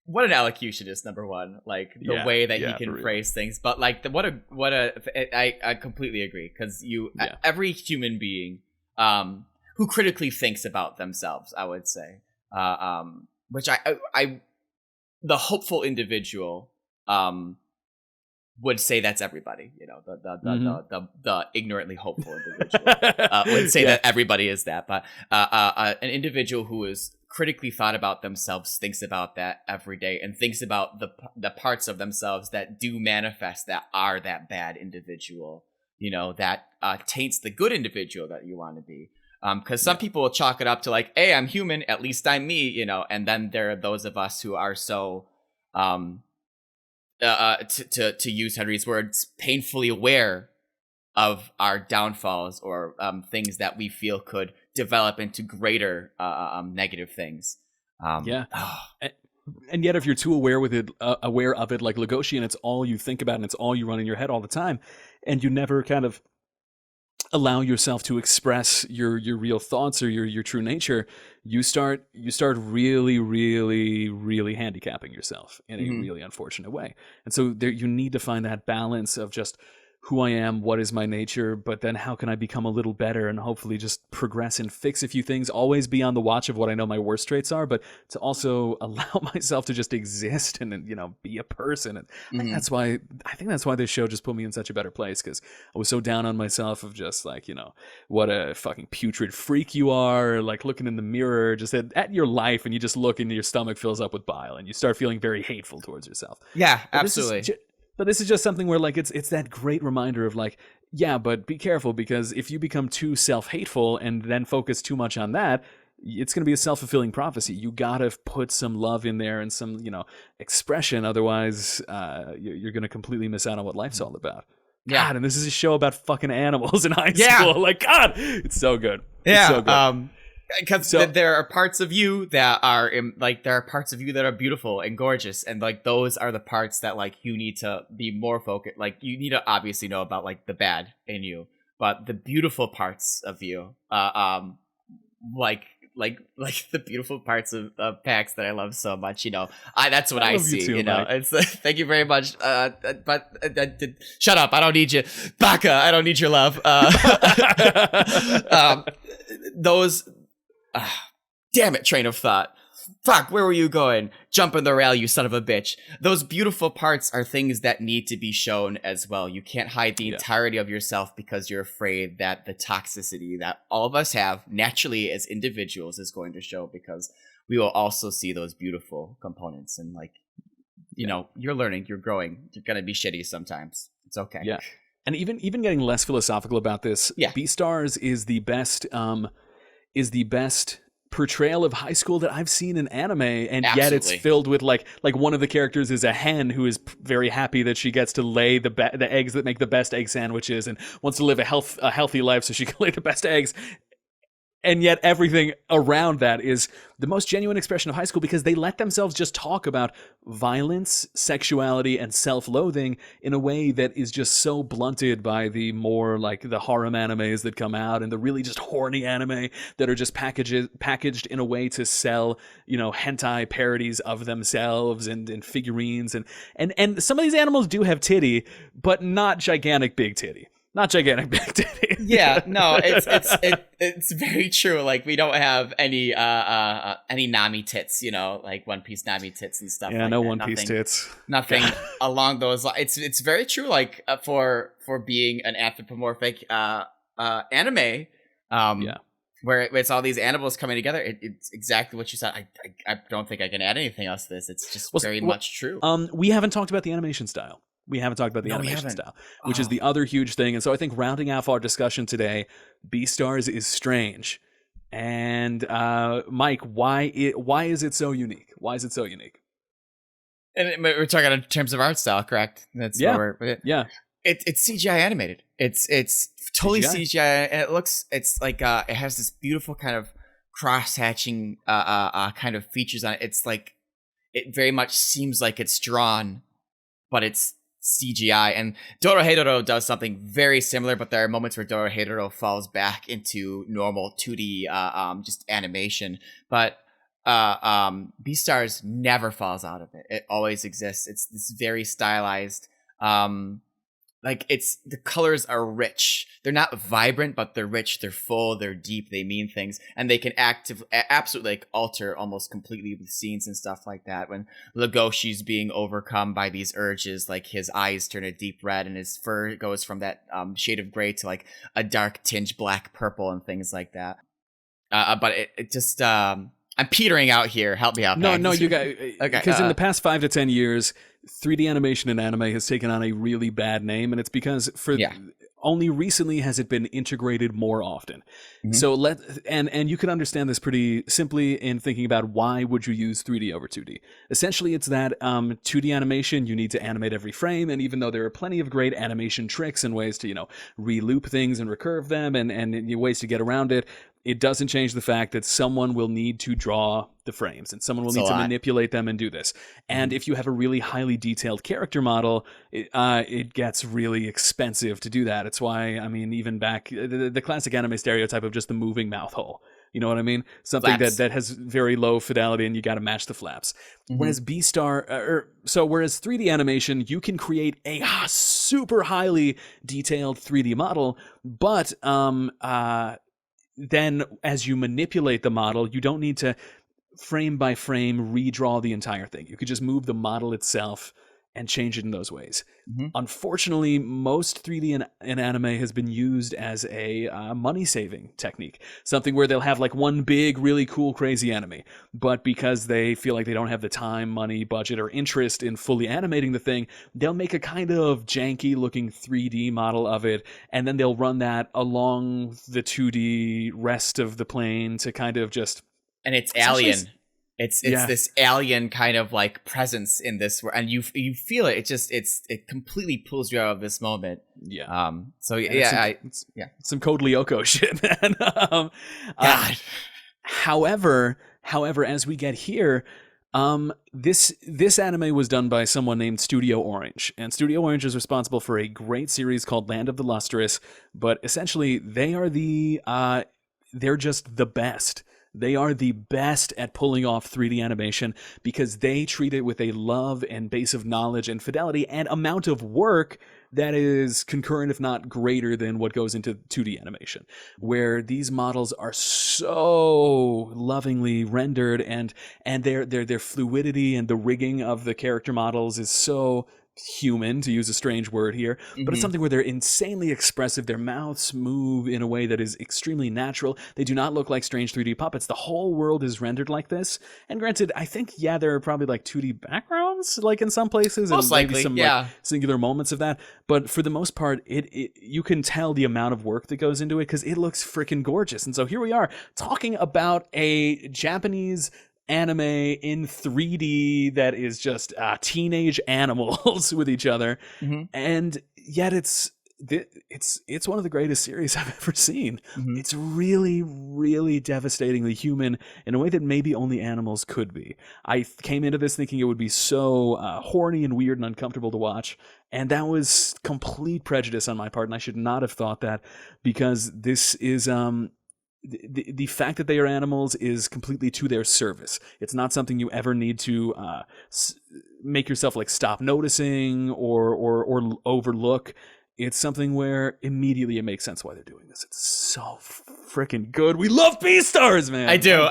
what an elocutionist, number one. Like the way that he can phrase things, but like I completely agree, because every human being who critically thinks about themselves, I would say, which I the hopeful individual would say that's everybody, the ignorantly hopeful individual would say that everybody is that, but an individual who is critically thought about themselves thinks about that every day, and thinks about the parts of themselves that do manifest, that are that bad individual, that taints the good individual that you want to be. Because some people will chalk it up to like, hey, I'm human, at least I'm me, and then there are those of us who are so to use Henry's words, painfully aware of our downfalls, or things that we feel could develop into greater negative things. And yet, if you're too aware of it, like Legoshi, and it's all you think about and it's all you run in your head all the time, and you never kind of allow yourself to express your real thoughts or your true nature, you start really, really, really handicapping yourself in a really unfortunate way. And so you need to find that balance of just who I am, what is my nature, but then how can I become a little better and hopefully just progress and fix a few things, always be on the watch of what I know my worst traits are, but to also allow myself to just exist and be a person. And I think that's why this show just put me in such a better place, because I was so down on myself of just like, what a fucking putrid freak you are, like looking in the mirror just at your life, and you just look and your stomach fills up with bile and you start feeling very hateful towards yourself. Yeah, absolutely. But this is just something where like it's that great reminder of like, yeah, but be careful, because if you become too self-hateful and then focus too much on that, it's going to be a self-fulfilling prophecy. You got to put some love in there and some, expression. Otherwise, you're going to completely miss out on what life's all about. Yeah. God, and this is a show about fucking animals in high school. Like, God, it's so good. Yeah. It's so good. Because there are parts of you that are there are parts of you that are beautiful and gorgeous, and like those are the parts that like you need to be more focused. Like you need to obviously know about like the bad in you, but the beautiful parts of you, like like the beautiful parts of PAX that I love so much. That's what I love see. You too, Mike. It's thank you very much. Shut up! I don't need you, Baka. I don't need your love. Those, damn it, train of thought. Fuck, where were you going? Jump in the rail, you son of a bitch. Those beautiful parts are things that need to be shown as well. You can't hide the entirety of yourself because you're afraid that the toxicity that all of us have naturally as individuals is going to show, because we will also see those beautiful components. And you're learning, you're growing, you're going to be shitty sometimes. It's okay. Yeah. And even getting less philosophical about this, Beastars is the best portrayal of high school that I've seen in anime, and Absolutely. Yet it's filled with like one of the characters is a hen who is very happy that she gets to lay the eggs that make the best egg sandwiches and wants to live a healthy life so she can lay the best eggs. And yet everything around that is the most genuine expression of high school, because they let themselves just talk about violence, sexuality, and self-loathing in a way that is just so blunted by the more like the harem animes that come out and the really just horny anime that are just packaged in a way to sell, hentai parodies of themselves and figurines. And some of these animals do have titty, but not gigantic big titty. Not gigantic big titty. Yeah, no, it's very true. Like, we don't have any Nami tits, like One Piece Nami tits and stuff. Yeah, like no that. One Piece tits. Nothing along those lines. It's very true. Like for being an anthropomorphic anime, where it's all these animals coming together. It's exactly what you said. I don't think I can add anything else to this. It's just very much true. We haven't talked about the animation style. We haven't talked about the animation style, which is the other huge thing. And so I think rounding off our discussion today, Beastars is strange. And Mike, why is it so unique? Why is it so unique? And we're talking in terms of art style, correct? That's It's CGI animated. It's totally CGI, and it's like it has this beautiful kind of cross hatching kind of features on it. It's like it very much seems like it's drawn, but it's CGI. And Dorohedoro does something very similar, but there are moments where Dorohedoro falls back into normal 2D just animation. But Beastars never falls out of it. It always exists. It's this very stylized, the colors are rich. They're not vibrant, but they're rich. They're full. They're deep. They mean things, and they can absolutely alter almost completely with scenes and stuff like that. When Legoshi's being overcome by these urges, like his eyes turn a deep red, and his fur goes from that shade of gray to like a dark tinge black purple and things like that. But it just I'm petering out here. Help me out. No, you guys. Okay. Because in the past 5 to 10 years, 3D animation in anime has taken on a really bad name, and it's because only recently has it been integrated more often. Mm-hmm. So and you can understand this pretty simply in thinking about why would you use 3D over 2D. Essentially, it's that 2D animation, you need to animate every frame, and even though there are plenty of great animation tricks and ways to re-loop things and recurve them and ways to get around it, it doesn't change the fact that someone will need to draw the frames and someone will need to manipulate them and do this. And if you have a really highly detailed character model, it gets really expensive to do that. It's why, even back, the classic anime stereotype of just the moving mouth hole. You know what I mean? Something that has very low fidelity and you got to match the flaps. Mm-hmm. Whereas whereas 3D animation, you can create a super highly detailed 3D model, but then as you manipulate the model, you don't need to frame by frame redraw the entire thing. You could just move the model itself and change it in those ways. Mm-hmm. Unfortunately, most 3D in anime has been used as a money-saving technique. Something where they'll have like one big, really cool, crazy anime, but because they feel like they don't have the time, money, budget, or interest in fully animating the thing, they'll make a kind of janky-looking 3D model of it, and then they'll run that along the 2D rest of the plane to kind of just... And it's alien. It's this alien kind of like presence in this, and you feel it. It completely pulls you out of this moment. Yeah. Some Code Lyoko shit, man. However, as we get here, this anime was done by someone named Studio Orange, and Studio Orange is responsible for a great series called Land of the Lustrous. But essentially, they are they're just the best They are the best at pulling off 3D animation because they treat it with a love and base of knowledge and fidelity and amount of work that is concurrent, if not greater, than what goes into 2D animation, where these models are so lovingly rendered, and their fluidity and the rigging of the character models is so human, to use a strange word here, but it's something where they're insanely expressive. Their mouths move in a way that is extremely natural. They do not look like strange 3D puppets. The whole world is rendered like this. And granted, I think, there are probably like 2D backgrounds, like in some places, most and likely, maybe some like singular moments of that. But for the most part, it you can tell the amount of work that goes into it because it looks freaking gorgeous. And so here we are talking about a Japanese anime in 3D that is just teenage animals with each other, and yet it's one of the greatest series I've ever seen. It's really, really devastatingly human in a way that maybe only animals could be. I came into this thinking it would be so horny and weird and uncomfortable to watch, and that was complete prejudice on my part, and I should not have thought that, because this is the fact that they are animals is completely to their service. It's not something you ever need to make yourself like stop noticing or overlook. It's something where immediately it makes sense why they're doing this. It's so freaking good. We love Beastars, man. I do.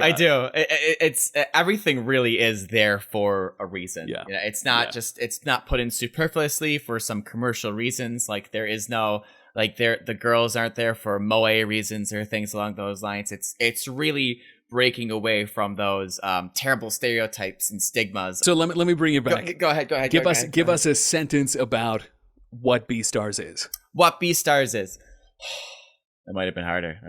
It's everything really is there for a reason. Yeah. You know, it's not just, it's not put in superfluously for some commercial reasons. Like there is no, like the girls aren't there for moe reasons or things along those lines. It's really breaking away from those terrible stereotypes and stigmas. So let me bring you back. Go ahead. Give us a sentence about what Beastars is. What Beastars is. That might have been harder.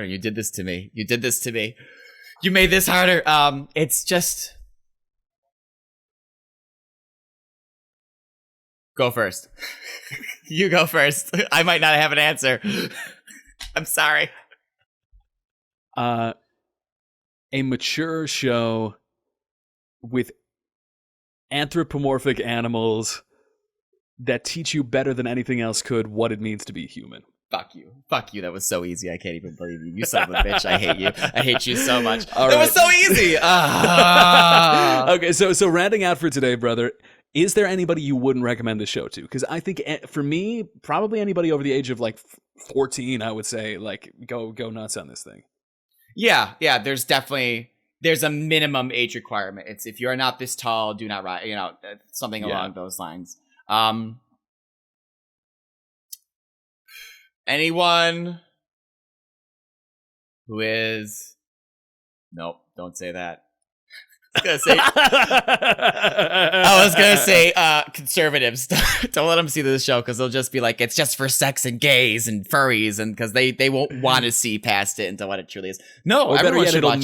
You did this to me. You made this harder. It's just. Go first. You go first. I might not have an answer. I'm sorry. A mature show with anthropomorphic animals that teach you better than anything else could what it means to be human. Fuck you. That was so easy. I can't even believe you. You son of a bitch. I hate you. I hate you so much. That was so easy. Okay, so rounding out for today, brother, is there anybody you wouldn't recommend this show to? Because I think for me, probably anybody over the age of like 14, I would say, like, go nuts on this thing. Yeah. There's a minimum age requirement. It's if you are not this tall, do not ride. You know, something along those lines. Anyone who is, nope, don't say that. I was gonna say conservatives. Don't let them see this show because they'll just be like, it's just for sex and gays and furries, and because they won't want to see past it into what it truly is. No, or better yet, it'll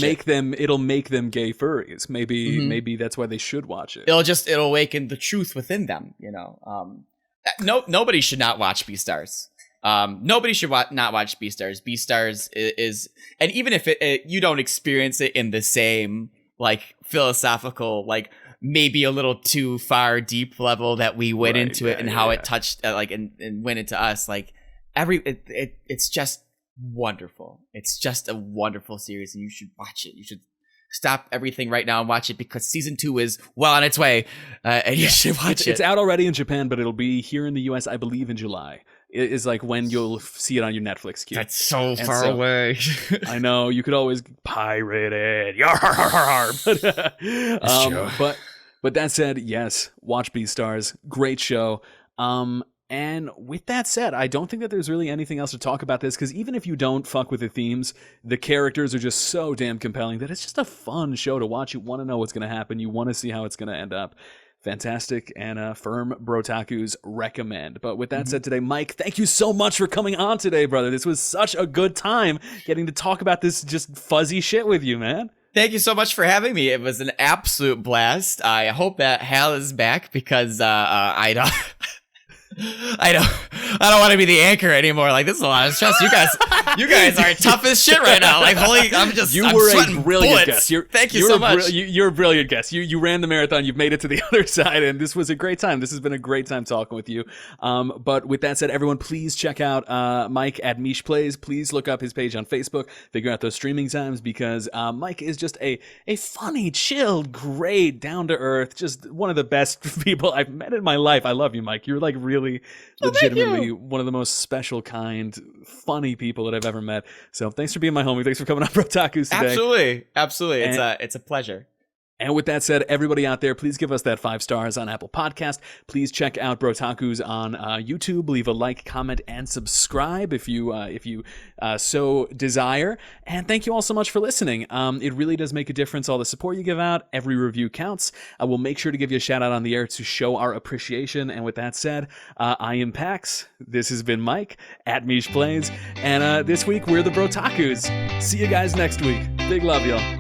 make them gay furries. Maybe that's why they should watch it. It'll awaken the truth within them. You know, nobody should not watch Beastars. Nobody should not watch Beastars. Beastars is, and even if you don't experience it in the same like philosophical, like maybe a little too far deep level that we went into it and how it touched and went into us, like it's just wonderful. It's just a wonderful series, and you should watch it. You should stop everything right now and watch it because season 2 is well on its way, and you should watch it. It's out already in Japan, but it'll be here in the US, I believe, in July. It is like when you'll see it on your Netflix queue. That's so far away. I know, you could always pirate it. But that said, yes, watch Beastars. Great show. And with that said, I don't think that there's really anything else to talk about this, because even if you don't fuck with the themes, the characters are just so damn compelling that it's just a fun show to watch. You want to know what's going to happen. You want to see how it's going to end up. Fantastic and firm Brotakus recommend. But with that said today, Mike, thank you so much for coming on today, brother. This was such a good time getting to talk about this just fuzzy shit with you, man. Thank you so much for having me. It was an absolute blast. I hope that Hal is back because I I don't want to be the anchor anymore. Like, this is a lot of stress. You guys are tough as shit right now. Like, holy, I'm a brilliant guest. Thank you so much. You're a brilliant guest. You ran the marathon. You've made it to the other side, and this was a great time. This has been a great time talking with you. But with that said, everyone, please check out Mike at Mish Plays. Please look up his page on Facebook. Figure out those streaming times, because Mike is just a funny, chilled, great, down to earth, just one of the best people I've met in my life. I love you, Mike. You're like really legitimately one of the most special, kind, funny people that I've ever met. So thanks for being my homie. Thanks for coming on Brotakus today. Absolutely. It's a pleasure. And with that said, everybody out there, please give us that 5 stars on Apple Podcast. Please check out Brotakus on YouTube. Leave a like, comment, and subscribe if you so desire. And thank you all so much for listening. It really does make a difference, all the support you give out. Every review counts. I will make sure to give you a shout out on the air to show our appreciation. And with that said, I am Pax. This has been Mike at Mish Plays. And this week, we're the Brotakus. See you guys next week. Big love, y'all.